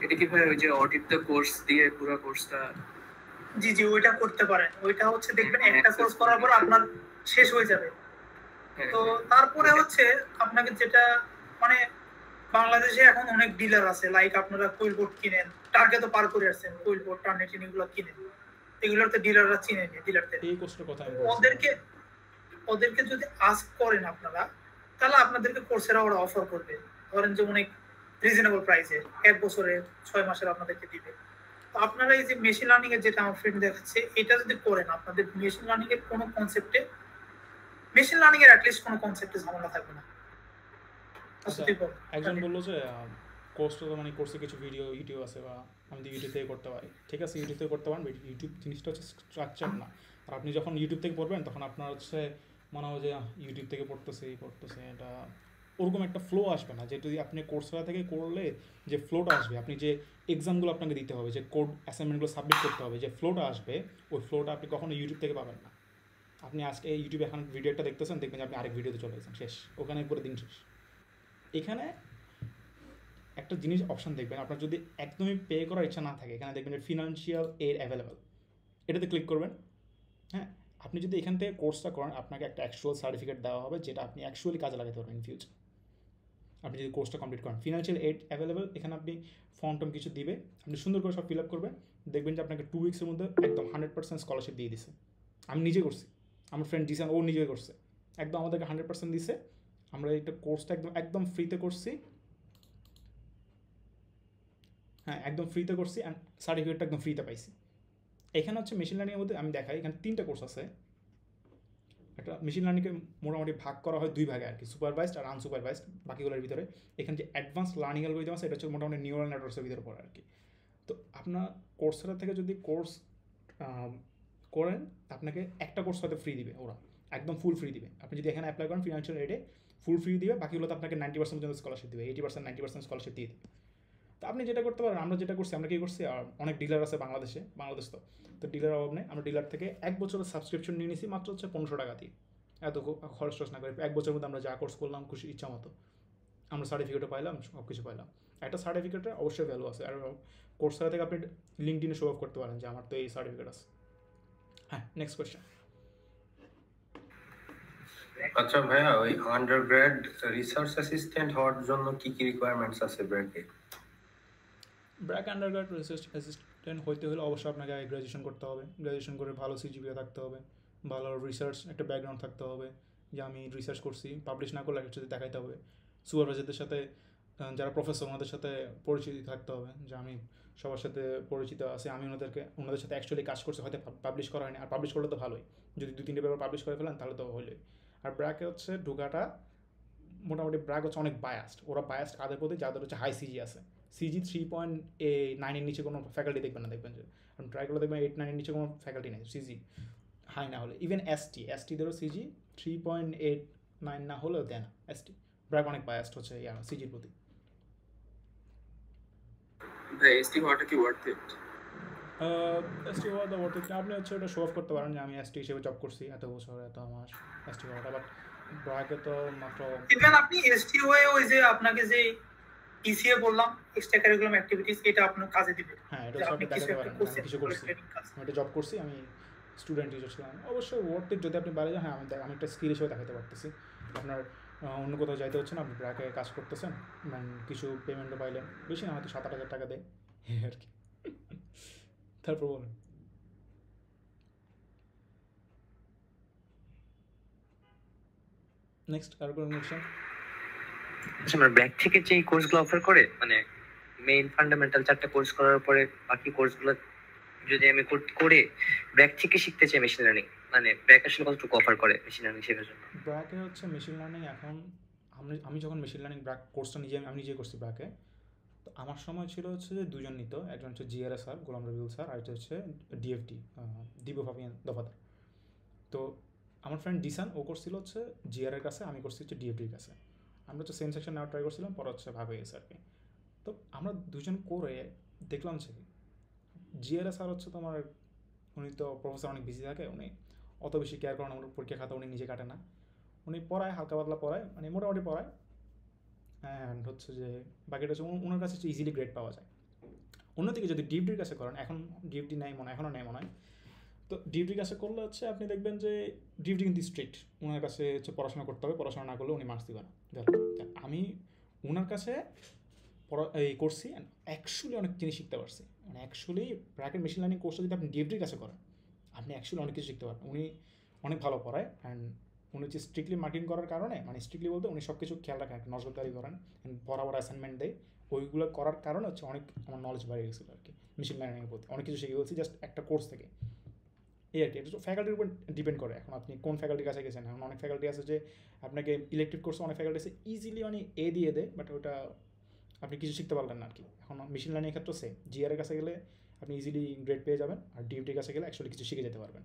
এটা কি ভাই ওই যে অডিট দ্য কোর্স দিয়ে পুরো কোর্সটা? জি জি, ওইটা করতে পারেন। ওইটা হচ্ছে দেখবেন একটা কোর্স করার পর আপনার শেষ হয়ে যাবে। তো তারপরে হচ্ছে আপনাকে যেটা মানে বাংলাদেশে এখন অনেক ডিলার আছে, লাইক আপনারা কুইলবোর্ড কিনেন, টার্গেট তো পার করে আসছেন, কুইলবোর্ড টার্নেটিন এগুলো কিনেন, এগুলোতে ডিলাররা চিনে নেয়, ডিলারদের। এই কোর্সটার কথা আমি ওদেরকে যদি আস্ক করেন আপনারা, তাহলে আপনাদেরকে কোর্সেরা ওরা অফার করবে, ধরেন যে অনেক রিজনেবল প্রাইসে 1 বছরে 6 মাসের আপনাদেরকে দিবে। তো আপনারা এই যে মেশিন লার্নিং এর যেটা আমার ফ্রেন্ড দেখাচ্ছে, এটা যদি করেন, আপনাদের মেশিন লার্নিং এর কোনো কনসেপ্টে, মেশিন লার্নিং এর অ্যাটলিস্ট কোনো কনসেপ্টে ঝামেলা থাকবে না। একজন বললো যে কোর্সটা তো মানে কোর্সে কিছু ভিডিও ইউটিউব আছে, বা আমি ইউটিউব থেকে করতে পারি। ঠিক আছে, ইউটিউব থেকে করতে পারেন, বাট ইউটিউব জিনিসটা হচ্ছে স্ট্রাকচার না। আর আপনি যখন ইউটিউব থেকে পড়বেন তখন আপনার হচ্ছে মনে হয় যে ইউটিউব থেকে পড়তেছে, এটা ওরকম একটা ফ্লো আসবে না। যে যদি আপনি কোর্সেরা থেকে করলে যে ফ্লোটা আসবে, আপনি যে এক্সামগুলো আপনাকে দিতে হবে, যে কোড অ্যাসাইনমেন্টগুলো সাবমিট করতে হবে, যে ফ্লোটা আসবে, ওই ফ্লোটা আপনি কখনো ইউটিউব থেকে পাবেন না। আপনি আজকে ইউটিউবে এখন ভিডিওটা দেখতেছেন, দেখবেন যে আপনি আরেক ভিডিওতে চলে গেছেন, শেষ, ওখানে পুরো দিন শেষ। এখানে একটা জিনিস অপশান দেখবেন, আপনার যদি একদমই পে করার ইচ্ছা না থাকে, এখানে দেখবেন যে ফিনান্সিয়াল এড অ্যাভেলেবল, এটাতে ক্লিক করবেন। হ্যাঁ, আপনি যদি এখান থেকে কোর্সটা করেন, আপনাকে একটা অ্যাকচুয়াল সার্টিফিকেট দেওয়া হবে, যেটা আপনি অ্যাকচুয়ালি কাজে লাগাতে পারবেন ইন ফিউচার। আপনি যদি কোর্সটা কমপ্লিট করেন, ফিনান্সিয়াল এড অ্যাভেলেবল, এখানে আপনি ফর্ম টর্ম কিছু দিবে, আপনি সুন্দর করে সব ফিল আপ করবেন, দেখবেন যে আপনাকে 2 উইক্সের মধ্যে একদম 100% স্কলারশিপ দিয়ে দিছে। আমি নিজে করছি, আমার ফ্রেন্ড জিসান ও নিজে করছে, একদম আমাদেরকে 100% দিছে। আমরা এটা কোর্সটা একদম ফ্রিতে করছি, হ্যাঁ একদম ফ্রিতে করছি, অ্যান্ড সার্টিফিকেটটা একদম ফ্রিতে পাইছি। এখানে হচ্ছে মেশিন লার্নিংয়ের মধ্যে আমি দেখাই, এখানে 3টা কোর্স আছে। একটা মেশিন লার্নিংকে মোটামুটি ভাগ করা হয় 2 ভাগে আর কি, সুপারভাইজড আর আনসুপারভাইজড, বাকিগুলোর ভিতরে। এখানে যে অ্যাডভান্স লার্নিং অ্যালগরিদম আছে, এটা হচ্ছে মোটামুটি নিউরাল নেটওয়ার্কসের ভিতরে পড়ে আর কি। তো আপনার কোর্সের থেকে যদি কোর্স করেন, আপনাকে একটা কোর্স হয়তো ফ্রি দিবে, ওরা একদম ফুল ফ্রি দিবে। আপনি যদি এখানে অ্যাপ্লাই করেন ফিনান্সিয়াল এডে, ফুল ফ্রি দিবে, বাকিগুলোতে আপনাকে 90% পর্যন্ত স্কলারশিপ দিবে, 80% 90% স্কলারশিপ দিয়ে দিবে। তো আপনি যেটা করতে পারেন, আমরা যেটা করছি, আমরা কী করছি, আর অনেক ডিলার আছে বাংলাদেশ তো ডিলার অভাব নেই। আমরা ডিলার থেকে 1 বছরের সাবস্ক্রিপশন নিয়ে নিছি মাত্র হচ্ছে 1500 টাকা দিয়ে, এত খরচ টরচ না করে 1 বছরের মধ্যে আমরা যা কোর্স করলাম খুশি ইচ্ছা মতো, আমরা সার্টিফিকেটও পাইলাম, সব কিছু পাইলাম। একটা সার্টিফিকেটের অবশ্যই ভ্যালু আছে, আর কোর্সেরা থেকে আপনি লিঙ্কডইনে শো অফ করতে পারেন যে আমার তো এই সার্টিফিকেট আছে। হ্যাঁ, নেক্সট কোয়েশ্চেন। আচ্ছা ভাইয়া, ওই আন্ডারগ্রেড রিসার্চ অ্যাসিস্ট্যান্ট হওয়ার জন্য কি কি রিকোয়ারমেন্টস আছে ব্র্যাকে? ব্র্যাক আন্ডারগ্রেড রিসার্চ অ্যাসিস্ট্যান্ট হইতে হলে অবশ্যই আপনাকে গ্র্যাজুয়েশন করতে হবে, গ্র্যাজুয়েশন করে ভালো সিজিপিএ থাকতে হবে, ভালো রিসার্চ একটা ব্যাকগ্রাউন্ড থাকতে হবে, যে আমি রিসার্চ করছি, পাবলিশ না করলে একটা দেখাইতে হবে। সুপারভাইজারদের সাথে, যারা প্রফেসর ওনাদের সাথে পরিচিত থাকতে হবে, যে আমি সবার সাথে পরিচিত আছি, আমি ওনাদের সাথে অ্যাকচুয়ালি কাজ করছি, হয়তো পাবলিশ করা হয়নি, আর পাবলিশ করলে তো ভালোই, যদি 2-3টে পেপার পাবলিশ করে ফেলেন তাহলে তো হলোই। আর ব্র্যাকে হচ্ছে ঢোকাটা মোটামুটি, ব্র্যাক হচ্ছে অনেক বায়াসড, ওরা বায়াসড কাদের প্রতি, যাদের হচ্ছে হাই সিজি আছে। সিজি 3.9 নিচে কোনো ফ্যাকাল্টি দেখবেন না, দেখবেন যে ট্রাইগুলো দেখবেন 8-9 নিচে কোনো ফ্যাকাল্টি নেই সিজি হাই না হলে। ইভেন এসটিদেরও সিজি 3.89 না হলেও দেয় না এসটি। ব্র্যাক অনেক বায়াসড হচ্ছে সিজির প্রতি। এসটি হওয়াটা কি ওয়ার্থ ইট? এসটি হওয়াটা ওয়ার্থ ইট। আপনি হচ্ছে ওটা শো অফ করতে পারেন যে আমি এসটি হিসেবে জব করছি এত বছর, এত মাস, এসটি হওয়াটা। বাট ব্র্যাকে তো মাত্র ইভেন আপনি এসটি হয়ে ওই যে আপনাকে যে ইসিএ বললাম, এক্সট্রা কারিকুলাম অ্যাক্টিভিটিস, এটা আপনার কাজে দিবে। হ্যাঁ, এটা সব দেখাতে পারেন, আমি কিছু করছি, আমি এটা জব করছি, আমি স্টুডেন্ট টিচার ছিলাম। অবশ্যই ওয়ার্থ ইট যদি আপনি বাইরে যান। হ্যাঁ, আমি একটা স্কিল হিসেবে দেখাতে পারতেছি, আপনার অন্য কোথাও যাইতে হচ্ছে না, আপনি ব্র্যাকে কাজ করতেছেন, কিছু পেমেন্টও পাইলেন, বেশি না হয়তো 7-8 হাজার টাকা দেয় আর কি। তারপর বলুন। নেক্সট আর কোনো কোয়েশ্চেন? আচ্ছা, মানে ব্র্যাক থেকে যে কোর্সগুলো অফার করে, মানে মেইন ফান্ডামেন্টাল 4টা কোর্স করার পরে বাকি কোর্সগুলো যদি আমি করে ব্র্যাক থেকে শিখতে চাই মেশিন লার্নিং, মানে ব্র্যাক আসলে কতটুকু অফার করে মেশিন লার্নিং শেখার জন্য? ব্র্যাকে হচ্ছে মেশিন লার্নিং এখন আমি যখন মেশিন লার্নিং ব্র্যাক কোর্সটা আমি নিজে করছি ব্র্যাকে, তো আমার সময় ছিল হচ্ছে যে দুজন নিত, একজন হচ্ছে জিআরএস স্যার গোলাম রবিউল স্যার, আর একটা হচ্ছে ডিএফডি দিবু ফাবিয়ান দফাদার। তো আমার ফ্রেন্ড ডিসান ও করছিল হচ্ছে জিআর এর কাছে, আমি করছি হচ্ছে ডিএফডির কাছে। আমরা হচ্ছে সেম সেকশন নেওয়ার ট্রাই করছিলাম, পরে হচ্ছে ভাগ হয়ে গেছে আর কি। তো আমরা দুজন করে দেখলাম যে জিআরএস স্যার হচ্ছে তোমার, উনি তো প্রফেসর অনেক বিজি থাকে, উনি অত বেশি কেয়ার করেন, আমার পরীক্ষা খাতা উনি নিজে কাটে না, উনি পড়ায় হালকা পাতলা পড়ায়, মানে মোটামুটি পড়ায়। অ্যান্ড হচ্ছে যে বাকিটা হচ্ছে ওনার কাছে হচ্ছে ইজিলি গ্রেড পাওয়া যায়। অন্যদিকে যদি ডিএফডির কাছে করেন, এখন ডিএফডি নেই মনে হয়, এখনও নেই মনে হয়, তো ডিউটির কাছে করলে হচ্ছে আপনি দেখবেন যে ডিউটি কিন্তু স্ট্রিক্ট, ওনার কাছে হচ্ছে পড়াশোনা করতে হবে, পড়াশোনা না করলে উনি মার্কস দিবেন না। আমি ওনার কাছে এই করছি, অ্যাকচুয়ালি অনেক জিনিস শিখতে পারছি। মানে অ্যাকচুয়ালি ব্র্যাকেট মেশিন লার্নিং কোর্সটা যদি আপনি ডিউটির কাছে করেন, আপনি অ্যাকচুয়ালি অনেক কিছু শিখতে পারবেন। উনি অনেক ভালো পড়ায়, অ্যান্ড উনি হচ্ছে স্ট্রিক্টলি মার্কিং করার কারণে, মানে স্ট্রিক্টলি বলতে উনি সব কিছু খেয়াল রাখেন, নজরদারি করেন, বড় বড় অ্যাসাইনমেন্ট দেয়, ওইগুলো করার কারণে হচ্ছে অনেক আমার নলেজ বেড়ে গেছিলো আর কি মেশিন লার্নিংয়ের প্রতি, অনেক কিছু শিখে গেছি জাস্ট একটা কোর্স থেকে। এই আর কি, এটা ফ্যাকাল্টির উপর ডিপেন্ড করে এখন আপনি কোন ফ্যাকাল্টির কাছে গেছেন। এখন অনেক ফ্যাকাল্টি আছে যে আপনাকে ইলেকটিভ কোর্সে, অনেক ফ্যাকাল্টি আছে ইজিলি মানে এ দিয়ে দেয়, বাট ওটা আপনি কিছু শিখতে পারলেন না আর কি। এখন মেশিন লার্নিংয়ের ক্ষেত্রে সেম, জিআর এর কাছে গেলে আপনি ইজিলি গ্রেড পেয়ে যাবেন, আর ডিউটির কাছে গেলে অ্যাকচুয়ালি কিছু শিখে যেতে পারবেন।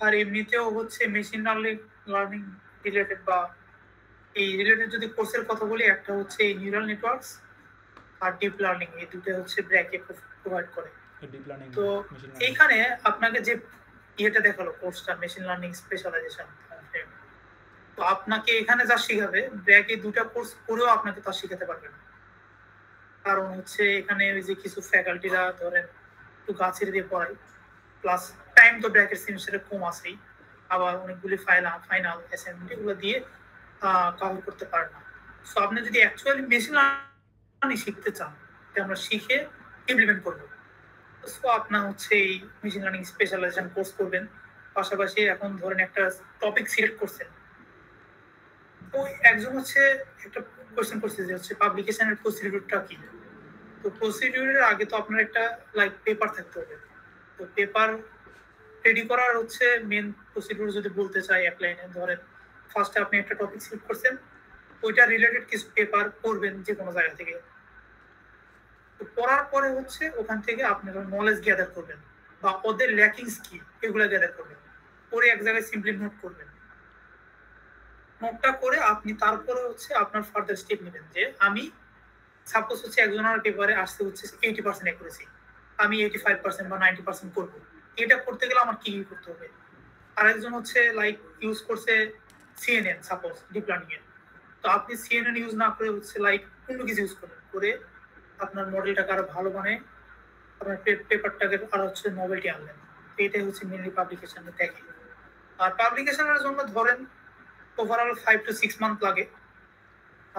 আর এমনিতেও হচ্ছে মেশিন লার্নিং রিলেটেড বা এই রিলেটেড যদি কোর্সের কথা বলি, একটা হচ্ছে এই নিউরাল নেটওয়ার্কস আর ডিপ লার্নিং, এই দুটো হচ্ছে ব্র্যাকে প্রোভাইড করে। ডিপ লার্নিং তো এইখানে আপনাকে যে ইয়েটা দেখালো কোর্সটা মেশিন লার্নিং স্পেশালাইজেশন, তো আপনাকে এখানে যা শিখাবে ব্র্যাকে দুটা কোর্স করেও আপনাকে তা শিখাতে পারবে না। কারণ হচ্ছে এখানে ওই যে কিছু ফ্যাকাল্টিরা ধরেন একটু গাছের দিয়ে পড়ায়, প্লাস টাইম তো ব্র্যাকের সেমিস্টারে কম আসেই, আবার অনেকগুলি ফাইনাল অ্যাসাইনমেন্ট এগুলো দিয়ে কভার করতে পারে না। সো আপনি যদি অ্যাকচুয়ালি মেশিন লার্নিং শিখতে চান, আমরা শিখে ইমপ্লিমেন্ট করবো, সো আপনার হচ্ছে এই মেশিন লার্নিং স্পেশালাইজেশন কোর্স করবেন। পাশাপাশি এখন ধরেন একটা টপিক সিলেক্ট করছেন, ওই একজন হচ্ছে একটা কোয়েশ্চেন করছে যে হচ্ছে পাবলিকেশনের প্রসিডিউরটা কি। তো প্রসিডিউরের আগে তো আপনার একটা লাইক পেপার থাকতে হবে। তো পেপার রেডি করার হচ্ছে মেন প্রসিডিউর যদি বলতে চাই এক লাইনে, ধরেন ফার্স্টে আপনি একটা টপিক সিলেক্ট করছেন, ওইটা রিলেটেড কিছু পেপার পড়বেন যে কোনো জায়গা থেকে। তো পড়ার পরে হচ্ছে ওখান থেকে আপনারা নলেজ গ্যাদার করবেন বা ওদের ল্যাকিংস কি এগুলো গ্যাদার করবেন, পরে এক জায়গায় সিম্পলি নোট করবেন। নোটটা করে আপনি তারপরে হচ্ছে আপনার ফার্দার স্টেপ নেবেন, যে আমি সাপোজ হচ্ছে একজনের পেপারে আসতে হচ্ছে 80% অ্যাকুরেসি, আমি 85% বা 90% করবো। এটা করতে গেলে আমার কি কি করতে হবে। আর একজন হচ্ছে লাইক ইউজ করছে সিএনএন সাপোজ ডিপ লার্নিং এর, তো আপনি সিএনএন ইউজ না করে হচ্ছে লাইক অন্য কিছু ইউজ করবেন, করে আপনার মডেলটাকে আরো ভালো মানে আপনার পেপারটাকে আরো হচ্ছে নভেলটি আনলেন। তো এটাই হচ্ছে মেনলি পাবলিকেশনে দেখে। আর পাবলিকেশনের জন্য ধরেন ওভারঅল 5 to 6 মান্থ লাগে।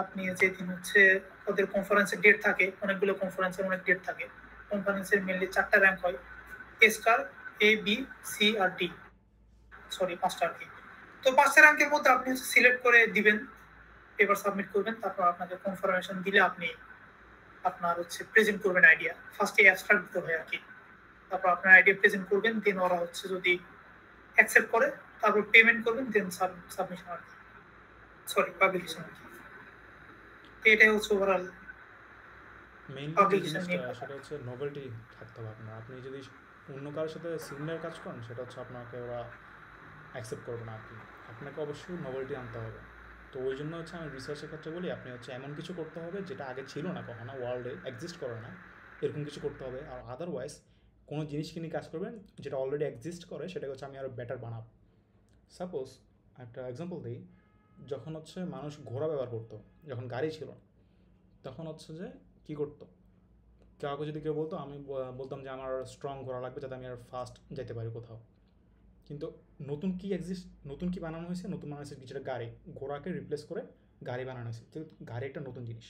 আপনি যেদিন হচ্ছে ওদের কনফারেন্সের ডেট থাকে, অনেকগুলো কনফারেন্সের অনেক ডেট থাকে, কনফারেন্সের মেনলি 4টা র্যাঙ্ক হয়, এ স্টার, এ, বি, সি আর ডি, সরি 5টা আর কি। তো 5টা র্যাঙ্কের মধ্যে আপনি হচ্ছে সিলেক্ট করে দিবেন, পেপার সাবমিট করবেন, তারপর আপনাকে কনফার্মেশন দিলে আপনি আপনার হচ্ছে প্রেজেন্ট করবেন আইডিয়া। ফার্স্টে অ্যাবস্ট্রাক্ট দিতে হয় আর কি, তারপর আপনার আইডিয়া প্রেজেন্ট করবেন, দেন ওরা হচ্ছে যদি অ্যাকসেপ্ট করে তারপর পেমেন্ট করবেন, দেন সাবমিশন আর কি, সরি পাবলিকেশন আর কি। এটাই হচ্ছে ওভারঅল মেইনলি যে জিনিসটা সেটা হচ্ছে নোভেলটি থাকতে হবে আপনার। আপনি যদি অন্য কারোর সাথে সিমিলার কাজ করেন, সেটা হচ্ছে আপনাকে ওরা অ্যাকসেপ্ট করবে না আর কি। আপনাকে অবশ্যই নোভেলটি আনতে হবে। তো ওই জন্য হচ্ছে আমি রিসার্চের ক্ষেত্রে বলি, আপনি হচ্ছে এমন কিছু করতে হবে যেটা আগে ছিল না কখনো, ওয়ার্ল্ডে এক্সিস্ট করে না, এরকম কিছু করতে হবে। আর আদারওয়াইজ কোনো জিনিসকে নিয়ে কাজ করবেন যেটা অলরেডি এক্সিস্ট করে, সেটাকে হচ্ছে আমি আরও বেটার বানাবো। সাপোজ একটা এক্সাম্পল দিই, যখন হচ্ছে মানুষ ঘোড়া ব্যবহার করতো, যখন গাড়ি ছিল, তখন হচ্ছে যে কী করতো, কাউকে যদি কেউ বলতো, আমি বলতাম যে আমার স্ট্রং ঘোড়া লাগবে যাতে আমি আর ফাস্ট যেতে পারি কোথাও। কিন্তু নতুন কি বানানো হয়েছে, নতুন বানানো হয়েছে কিছুটা গাড়ি, ঘোড়াকে রিপ্লেস করে গাড়ি বানানো হয়েছে, যেহেতু গাড়ি একটা নতুন জিনিস।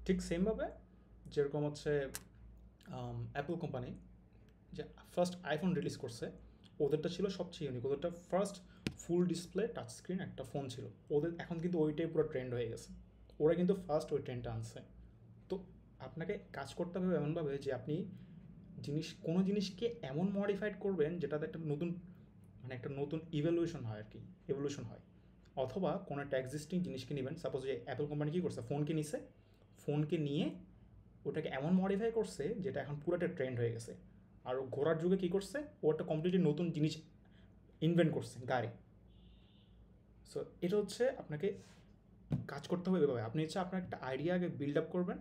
ঠিক সেমভাবে যেরকম হচ্ছে অ্যাপল কোম্পানি যে ফার্স্ট আইফোন রিলিজ করছে, ওদেরটা ছিল সবচেয়ে ইউনিক, ওদেরটা first full display touch screen একটা ফোন ছিল ওদের। এখন কিন্তু ওইটাই পুরো ট্রেন্ড হয়ে গেছে, ওরা কিন্তু ফার্স্ট ওই ট্রেন্ডটা আনছে। তো আপনাকে কাজ করতে হবে এমনভাবে যে আপনি কোনো জিনিসকে এমন মডিফাইড করবেন যেটাতে একটা নতুন ইভ্যালুয়েশন হয় আর কি, এভলিউশন হয়। অথবা কোনো একটা এক্সিস্টিং জিনিসকে নেবেন। সাপোজ যে অ্যাপল কোম্পানি কী করছে, ফোনকে নিছে, ফোনকে নিয়ে ওটাকে এমন মডিফাই করছে যেটা এখন পুরোটা ট্রেন্ড হয়ে গেছে। আর ঘোরার যুগে কী করছে, ও একটা কমপ্লিটলি নতুন জিনিস ইনভেন্ট করছে, গাড়ি। সো এটা হচ্ছে আপনাকে কাজ করতে হবে এভাবে। আপনি হচ্ছে আপনার একটা আইডিয়া আগে বিল্ড আপ করবেন,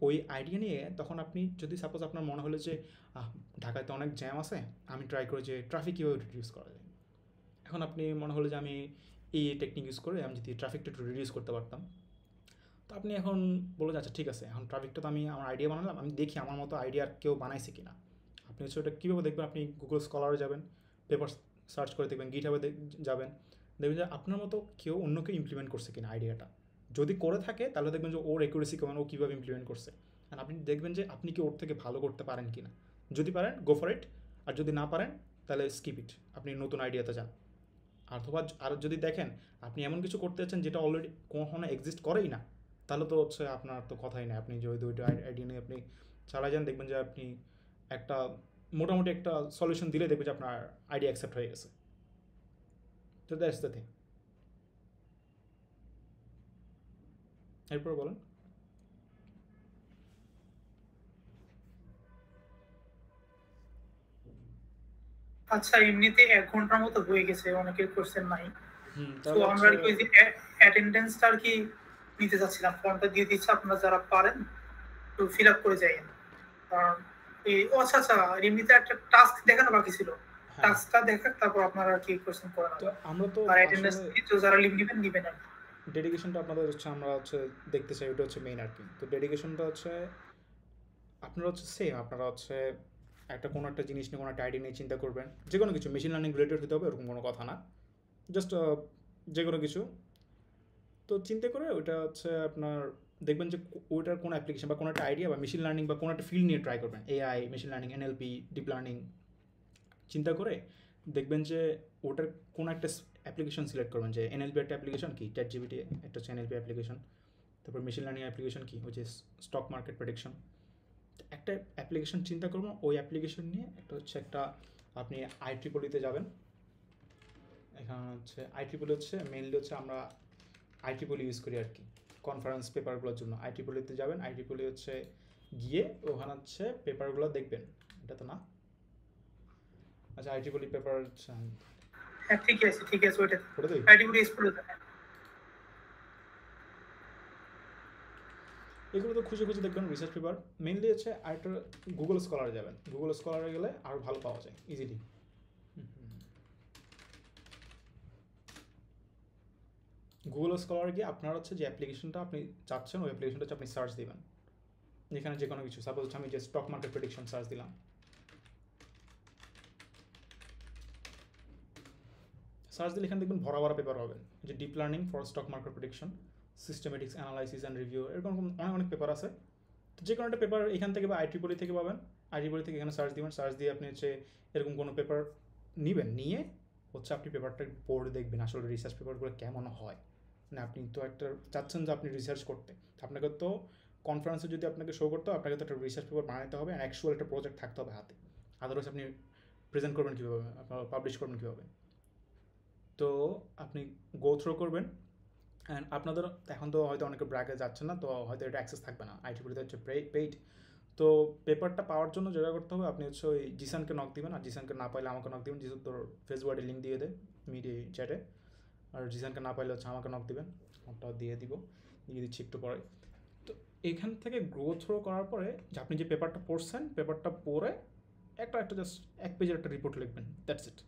ওই আইডিয়া নিয়ে তখন আপনি যদি সাপোজ আপনার মনে হলো যে ঢাকায় তো অনেক জ্যাম আছে, আমি ট্রাই করি যে ট্রাফিক কীভাবে রিডিউস করা যায়। এখন আপনি মনে হলো যে আমি এই টেকনিক ইউজ করে আমি যদি ট্রাফিকটা একটু রিডিউস করতে পারতাম, তো আপনি এখন বলে যে আচ্ছা ঠিক আছে, এখন ট্রাফিকটা তো আমি আমার আইডিয়া বানালাম, আমি দেখি আমার মতো আইডিয়া কেউ বানাইছে কি না। আপনি হচ্ছে ওটা কীভাবে দেখবেন, আপনি গুগল স্কলারে যাবেন, পেপার সার্চ করে দেখবেন, গিটহাবে যাবেন, দেখবেন যে আপনার মতো কেউ অন্য কেউ ইমপ্লিমেন্ট করছে কিনা আইডিয়াটা। যদি করে থাকে তাহলে দেখবেন যে ওর অ্যাকুরেসি কেমন, ও কীভাবে ইমপ্লিমেন্ট করছে, আর আপনি দেখবেন যে আপনি কি ওর থেকে ভালো করতে পারেন কি না। যদি পারেন গো ফর ইট, আর যদি না পারেন তাহলে স্কিপ ইট, আপনি নতুন আইডিয়াতে যান। অথবা আর যদি দেখেন আপনি এমন কিছু করতে যাচ্ছেন যেটা অলরেডি কখনো এক্সিস্ট করেই না, তাহলে তো হচ্ছে আপনার তো কথাই নেই। আপনি যদি ওইটা আইডিয়া নিয়ে আপনি চালাই যান, দেখবেন যে আপনি একটা মোটামুটি একটা সলিউশন দিলে দেখবেন যে আপনার আইডিয়া অ্যাকসেপ্ট হয়ে গেছে। তো দ্যাটস দ্য থিং। এরপর বলেন। আচ্ছা, এমনিতে 1 ঘন্টার মতো হয়ে গেছে, অনেকের কোশ্চেন নাই। তো তাহলে আমরা আর কি ওই যে অ্যাটেন্ডেন্সটা আর কি নিতে চাচ্ছিলাম, ফর্মটা দিয়ে দিচ্ছি, আপনারা যারা পারেন তো ফিল আপ করে যাইয়েন। কারণ আচ্ছা এমনিতে একটা টাস্ক দেখানো বাকি ছিল, টাস্কটা দেখা তারপর আপনারা আর কি কোশ্চেন করেন। তো আমরা তো আর অ্যাটেন্ডেন্স তো যারা লিভ নেবেন আর ডেডিকেশনটা আপনাদের হচ্ছে আমরা হচ্ছে দেখতে চাই, ওটা হচ্ছে মেইন আর কি। তো ডেডিকেশনটা হচ্ছে আপনারা হচ্ছে সেম, আপনারা হচ্ছে একটা কোনো একটা জিনিস নিয়ে কোনো একটা আইডিয়া নিয়ে চিন্তা করবেন, যে কোনো কিছু মেশিন লার্নিং রিলেটেড হতে হবে এরকম কোনো কথা না, জাস্ট যে কোনো কিছু। তো চিন্তা করে ওইটা হচ্ছে আপনার দেখবেন যে ওইটার কোনো অ্যাপ্লিকেশন বা কোনো একটা আইডিয়া বা মেশিন লার্নিং বা কোনো একটা ফিল্ড নিয়ে ট্রাই করবেন, AI, machine learning, NLP, deep learning. চিন্তা করে দেখবেন যে ওটার কোনো একটা অ্যাপ্লিকেশন সিলেক্ট করবেন, যে এনএলপি একটা অ্যাপ্লিকেশন কি, চ্যাটজিপিটি একটা হচ্ছে এনএলপি অ্যাপ্লিকেশন, তারপর মেশিন লার্নিং অ্যাপ্লিকেশন কি, হচ্ছে স্টক মার্কেট প্রেডিকশন। একটা অ্যাপ্লিকেশন চিন্তা করবো, ওই অ্যাপ্লিকেশন নিয়ে একটা আপনি IEEE যাবেন। এখানে হচ্ছে IEEE হচ্ছে মেইনলি হচ্ছে আমরা IEEE ইউজ করি আর কি কনফারেন্স পেপারগুলোর জন্য। IEEE যাবেন, IEEE হচ্ছে গিয়ে ওখানে হচ্ছে পেপারগুলো দেখবেন। এটা তো না, আচ্ছা IEEE পেপার হচ্ছে হ্যাঁ ঠিক আছে ওইটা ওটা দিই। IEEE স্কুলে এগুলো তো খুঁজে দেখবেন রিসার্চ পেপার। মেইনলি হচ্ছে আরেকটা গুগল স্কলারে যাবেন, গুগল স্কলারে গেলে আরও ভালো পাওয়া যায় ইজিলি। গুগল স্কলারে গিয়ে আপনার হচ্ছে যে অ্যাপ্লিকেশনটা আপনি চাচ্ছেন, ওই অ্যাপ্লিকেশনটা হচ্ছে আপনি সার্চ দিবেন। এখানে যে কোনো কিছু, সাপোজ আমি যে স্টক মার্কেট প্রেডিকশন সার্চ দিলাম, সার্চ দিলে এখানে দেখবেন ভরা পেপার হবে, যে deep learning for stock market prediction, systematics analysis and review, এরকম অনেক পেপার আছে। তো যে কোনো একটা পেপার এখান থেকে বা IEEE থেকে পাবেন, IEEE থেকে এখানে সার্চ দিবেন, সার্চ দিয়ে আপনি হচ্ছে এরকম কোনো পেপার নেবেন, নিয়ে হচ্ছে আপনি পেপারটা পড়ে দেখবেন আসলে রিসার্চ পেপারগুলো কেমন হয়। মানে আপনি তো একটা চাচ্ছেন যে আপনি রিসার্চ করতে, আপনাকে তো কনফারেন্সে যদি আপনাকে শো করতে হবে, আপনাকে তো একটা রিসার্চ পেপার বানাতে হবে, আর অ্যাকচুয়াল একটা প্রজেক্ট থাকতে হবে হাতে, আদারওয়াইজ আপনি প্রেজেন্ট করবেন কীভাবে, পাবলিশ করবেন কীভাবে। তো আপনি গো থ্রো করবেন। অ্যান্ড আপনাদের এখন তো হয়তো অনেকে ব্র্যাকে যাচ্ছেন না, তো হয়তো এটা অ্যাক্সেস থাকবে না, IEEE হচ্ছে পেইড। তো পেপারটা পাওয়ার জন্য যেটা করতে হবে, আপনি হচ্ছে ওই জিসানকে নক দিবেন, আর জিসানকে না পাইলে আমাকে নক দিবেন, জিসান তোর ফেসবুকে লিঙ্ক দিয়ে দেয় মিডিয়া চ্যাটে, আর জিসানকে না পাইলে হচ্ছে আমাকে নক দিবেন, ওটা দিয়ে দিচ্ছি একটু পরে। তো এখান থেকে গ্রো থ্রো করার পরে যে আপনি যে পেপারটা পড়ছেন, পেপারটা পড়ে একটা জাস্ট 1 পেজের একটা রিপোর্ট লিখবেন, দ্যাটস ইট।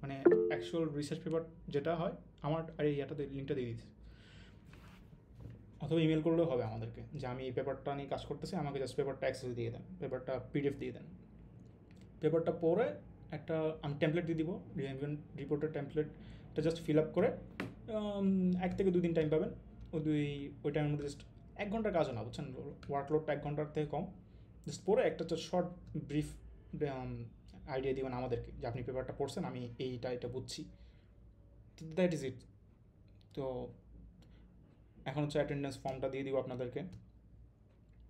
মানে অ্যাকচুয়াল রিসার্চ পেপার যেটা হয়, আমার আর এইটাতে লিঙ্কটা দিয়ে দিচ্ছি, অথবা ইমেল করলেও হবে আমাদেরকে, যে আমি এই পেপারটা নিয়ে কাজ করতেছি, আমাকে জাস্ট পেপারটা অ্যাক্সেস দিয়ে দেন, পেপারটা PDF দিয়ে দেন। পেপারটা পড়ে একটা আমি টেমপ্লেট দিয়ে দিব, রিপোর্টের টেমপ্লেটটা জাস্ট ফিল আপ করে 1 থেকে 2 দিন টাইম পাবেন। ওই টাইমের মধ্যে জাস্ট 1 ঘন্টার কাজও না, বুঝছেন, ওয়ার্কলোডটা 1 ঘন্টার থেকে কম। জাস্ট পড়ে একটা শর্ট ব্রিফ আইডিয়া দিবেন আমাদেরকে, যে আপনি পেপারটা পড়ছেন, আমি এটা বুঝছি। That is it. তো এখন হচ্ছে অ্যাটেন্ডেন্স ফর্মটা দিয়ে দিব আপনাদেরকে,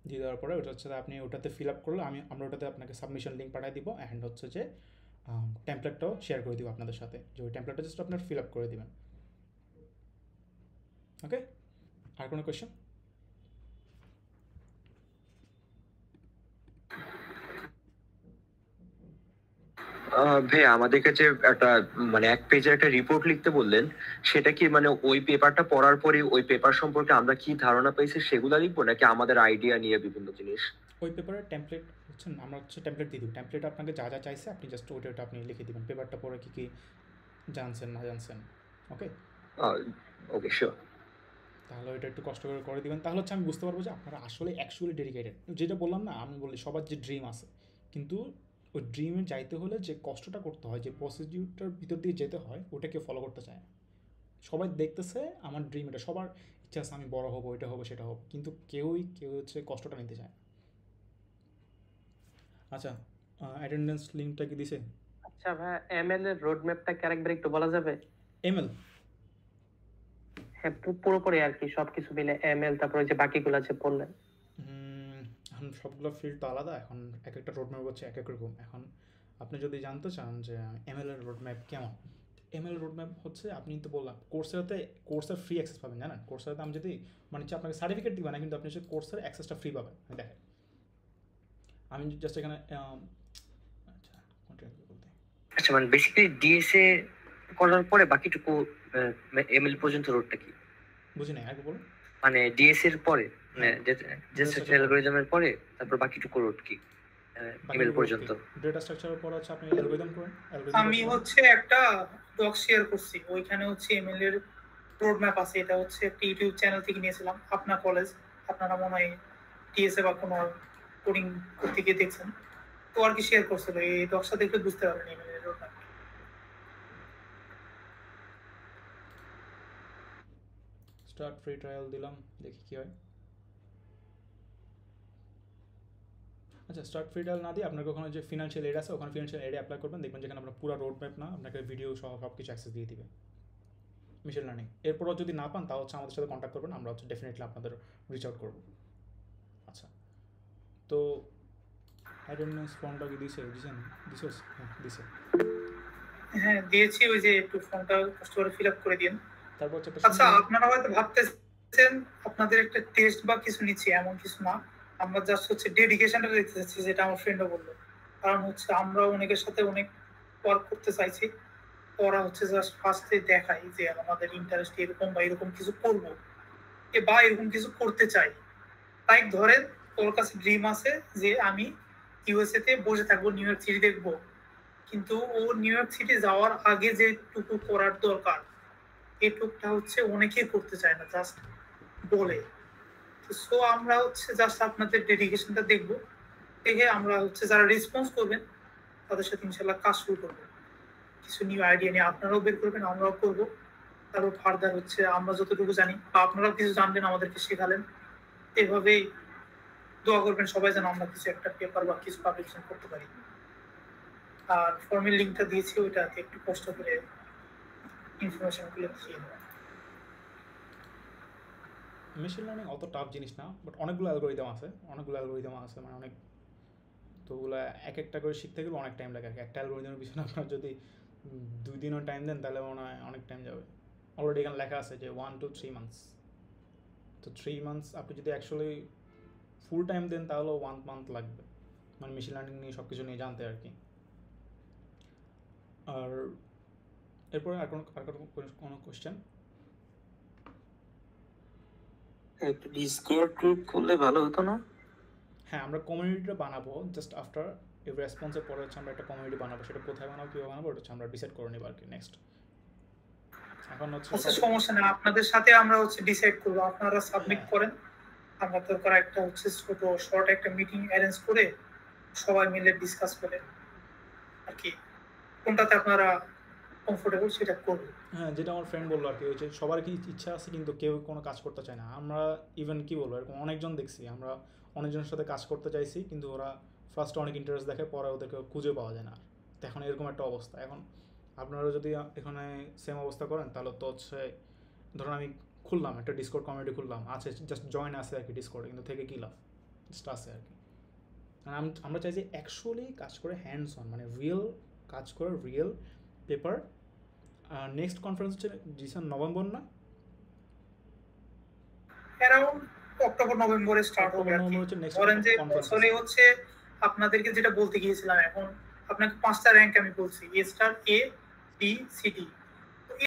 দিয়ে দেওয়ার পরে ওটা হচ্ছে আপনি ওটাতে ফিল আপ করলে আমরা ওটাতে আপনাকে সাবমিশন লিঙ্ক পাঠিয়ে দিব, অ্যান্ড হচ্ছে যে টেমপ্লেটটাও শেয়ার করে দিব আপনাদের সাথে, যে ওই টেমপ্লেটটা জাস্ট আপনার ফিল আপ করে দেবেন। ওকে, আর কোনো কোয়েশ্চেন? ভাই আমাদেরকে যে একটা মানে এক পেজের একটা রিপোর্ট লিখতে বললেন, সেটা কি মানে ওই পেপারটা পড়ার পরে ওই পেপার সম্পর্কে আমরা কি ধারণা পাইছি সেগুলো লিখবো, নাকি আমাদের আইডিয়া নিয়ে বিভিন্ন জিনিস? ওই পেপারের টেমপ্লেট হচ্ছে, আমরা হচ্ছে টেমপ্লেট দিয়ে দিব, টেমপ্লেট আপনাকে যা যা চাইছে আপনি জাস্ট ওইটা আপনি লিখে দিবেন, পেপারটা পরে কী কী জানছেন না জানছেন। ওকে, ওকে শিওর। তাহলে ওইটা একটু কষ্ট করে দিবেন, তাহলে হচ্ছে আমি বুঝতে পারবো যে আপনারা আসলে অ্যাকচুয়ালি ডেডিকেটেড। যেটা বললাম না, আমি বলি সবার যে ড্রিম আছে, কিন্তু ওই ড্রিমে যাইতে হলে যে কষ্টটা করতে হয়, যে প্রসিডিউরটার ভিতর দিয়ে যেতে হয়, ওটা কেউ ফলো করতে চায় না। সবাই দেখতেছে আমার ড্রিম, এটা সবার ইচ্ছা আছে আমি বড় হবো, এটা হবো সেটা হবো, কিন্তু কেউ হচ্ছে কষ্টটা নিতে চায় না। আচ্ছা, অ্যাটেন্ডেন্স লিঙ্কটা কি দিছে? আচ্ছা ভাই, এমএল এর রোড ম্যাপটা কি আরেকবার একটু বলা যাবে? এমএল হ্যাঁ, পুরোপুরি আর কি সবকিছু মিলে এমএল, তারপরে যে বাকিগুলো আছে বললেন। এখন সবগুলো ফিল্ড তো আলাদা, এখন এক একটা রোড ম্যাপ হচ্ছে এক এক রকম। এখন আপনি যদি জানতে চান যে এমএল এর রোড ম্যাপ কেমন, এমএল রোড ম্যাপ হচ্ছে, আপনি তো বললাম কোর্সের ফ্রি অ্যাক্সেস পাবেন, জানেন? কোর্সেরাতে আমি যদি মানে হচ্ছে আপনাকে সার্টিফিকেট দিবা না, কিন্তু আপনি হচ্ছে কোর্সের অ্যাক্সেসটা ফ্রি পাবেন। দেখেন আমি জাস্ট এখানে আচ্ছা কোনটা বলতে, আচ্ছা মানে বেসিক্যালি ডিএসএ করার পরে বাকিটুকু এমএল পর্যন্ত রোডটা কি? বুঝি নাই, আগে বলুন। মানে ডিএসএ এর পরে মানে জাস্ট অ্যালগরিদমের পরে তারপর বাকিটুকু রোড কি এমএল পর্যন্ত? ডেটা স্ট্রাকচারের পর হচ্ছে আপনি অ্যালগরিদম করেন। আমি হচ্ছে একটা ডক শেয়ার করছি, ওইখানে হচ্ছে এমএল এর রোড ম্যাপ আছে। এটা হচ্ছে একটা ইউটিউব চ্যানেল থেকে নিয়েছিলাম, আপনার কলেজ, আপনারা মনে হয় টিএসএ বা কোনো কোডিং করতে গিয়ে দেখছেন, তো আর কি শেয়ার করছিল। এই ডকটা দেখলে বুঝতে পারবেন এমএল এর road map. Start free trial দিলাম, দেখি কি হয়। আচ্ছা, স্টার্ট ফ্রি ট্রায়াল না দিয়ে আপনাকে ওখানে যে ফিনান্সিয়াল এড আছে, ওখানে ফিনান্সিয়াল এডে অ্যাপ্লাই করবেন, দেখবেন যেখানে আপনার পুরো রোড ম্যাপ না, আপনাকে ভিডিও সহ সব কিছু অ্যাক্সেস দিয়ে দিবে মেশিন লার্নিং। এরপরও যদি না পান, তাও হচ্ছে আমাদের সাথে কন্ট্যাক্ট করবেন, আমরা হচ্ছে ডেফিনেটলি আপনাদের রিচ আউট করবো। আচ্ছা, তো অ্যাটেন্ডেন্স ফর্মটা কি দিছেন? দিছে। হ্যাঁ দিয়েছি, ওই যে একটু ফর্মটা কষ্ট করে ফিল আপ করে দিন। তারপর হচ্ছে আচ্ছা, আপনারা হয়তো ভাবতেছেন আপনাদের একটা টেস্ট বা কিছু নিচ্ছি, এমন কিছু না। আমরা জাস্ট হচ্ছে ডেডিকেশনটা দেখতে চাচ্ছি, যেটা আমার ফ্রেন্ডও বললো। কারণ হচ্ছে আমরা অনেকের সাথে অনেক ওয়ার্ক করতে চাইছি, ওরা হচ্ছে জাস্ট ফার্স্টে দেখাই যে আমাদের ইন্টারেস্ট এরকম বা এরকম কিছু করবো বা এরকম কিছু করতে চাই। তাই ধরেন ওর কাছে ড্রিম আছে যে আমি ইউএসএ তে বসে থাকবো, নিউ ইয়র্ক সিটি দেখবো, কিন্তু ও নিউ ইয়র্ক সিটি যাওয়ার আগে যেটুকু করার দরকার এটুকটা হচ্ছে অনেকেই করতে চায় না, জাস্ট বলে। সো আমরা হচ্ছে জাস্ট আপনাদের ডেডিকেশনটা দেখবো, দেখে আমরা হচ্ছে যারা রেসপন্স করবেন তাদের সাথে ইনশাল্লাহ কাজ শুরু করবো। কিছু নিউ আইডিয়া নিয়ে আপনারাও বের করবেন, আমরাও করবো। তারপর ফার্দার হচ্ছে আমরা যতটুকু জানি বা আপনারাও কিছু জানবেন, আমাদেরকে শেখালেন। এভাবেই দোয়া করবেন সবাই যেন আমরা কিছু একটা পেপার বা কিছু পাবলিকেশন করতে পারি। আর ফর্মের লিঙ্কটা দিয়েছি, ওইটাতে একটু কষ্ট করে ইনফরমেশনগুলো দিয়ে দেবেন। মেশিন লার্নিং অত টাফ জিনিস না, বাট অনেকগুলো অ্যালগরিদম আছে মানে অনেক, তো ওগুলো এক একটা করে শিখতে গেলে অনেক টাইম লাগে। একটা অ্যালগরিদমের পিছনে আপনার যদি 2 দিনও টাইম দেন, তাহলে মনে হয় অনেক টাইম যাবে। অলরেডি এখানে লেখা আছে যে 1 to 3 months। তো 3 months আপনি যদি অ্যাকচুয়ালি ফুল টাইম দেন, তাহলেও 1 month লাগবে, মানে মেশিন লার্নিং নিয়ে সব কিছু নিয়ে জানতে আর কি। আর এরপরে আর কোনো কোয়েশ্চেন? একটু ডিসকর্ড গ্রুপ করলে ভালো হতো না? হ্যাঁ, আমরা কমিউনিটিটা বানাবো জাস্ট আফটার এই রেসপন্সের পরে হচ্ছে আমরা একটা কমিউনিটি বানাবো। সেটা কোথায় বানাবো, কীভাবে বানাবো, ওটা হচ্ছে আমরা ডিসাইড করে নেব আর কি নেক্সট। এখন হচ্ছে আচ্ছা সমস্যা নেই, আপনাদের সাথে আমরা হচ্ছে ডিসাইড করবো, আপনারা সাবমিট করেন। আমরা দরকার একটা হচ্ছে ছোট শর্ট একটা মিটিং অ্যারেঞ্জ করে সবাই মিলে ডিসকাস করে আর কি কোনটাতে আপনারা কমফোর্টেবল সেটা করবো। হ্যাঁ, যেটা আমার ফ্রেন্ড বললো আর কি, হচ্ছে সবার কি ইচ্ছা আছে কিন্তু কেউ কোনো কাজ করতে চায় না। আমরা ইভেন কি বলবো, এরকম অনেকজন দেখছি, আমরা অনেকজনের সাথে কাজ করতে চাইছি, কিন্তু ওরা ফার্স্টে অনেক ইন্টারেস্ট দেখে, পরে ওদেরকে খুঁজে পাওয়া যায় না। তো এখন এরকম একটা অবস্থা। এখন আপনারা যদি এখানে সেম অবস্থা করেন, তাহলে তো হচ্ছে ধরুন আমি খুললাম একটা ডিসকর্ড কমিউনিটি খুললাম, আছে জাস্ট জয়েন আছে আর কি ডিসকর্ডে, কিন্তু থেকে কী লাভ, জাস্ট আছে আর কি। আমরা চাই যে অ্যাকচুয়ালি কাজ করে হ্যান্ডস অন, মানে রিয়েল কাজ করে, রিয়েল পেপার। নেক্সট কনফারেন্স হচ্ছে ডিসেম্বর নভেম্বর না অ্যারাউন্ড অক্টোবর নভেম্বরে স্টার্ট হবে আর কি। ধরেন যে বছরে হচ্ছে আপনাদেরকে যেটা বলতে গিয়েছিলাম, এখন আপনাকে 5টা র্যাঙ্ক আমি বলছি, এ স্টার, এ, বি, সি, ডি।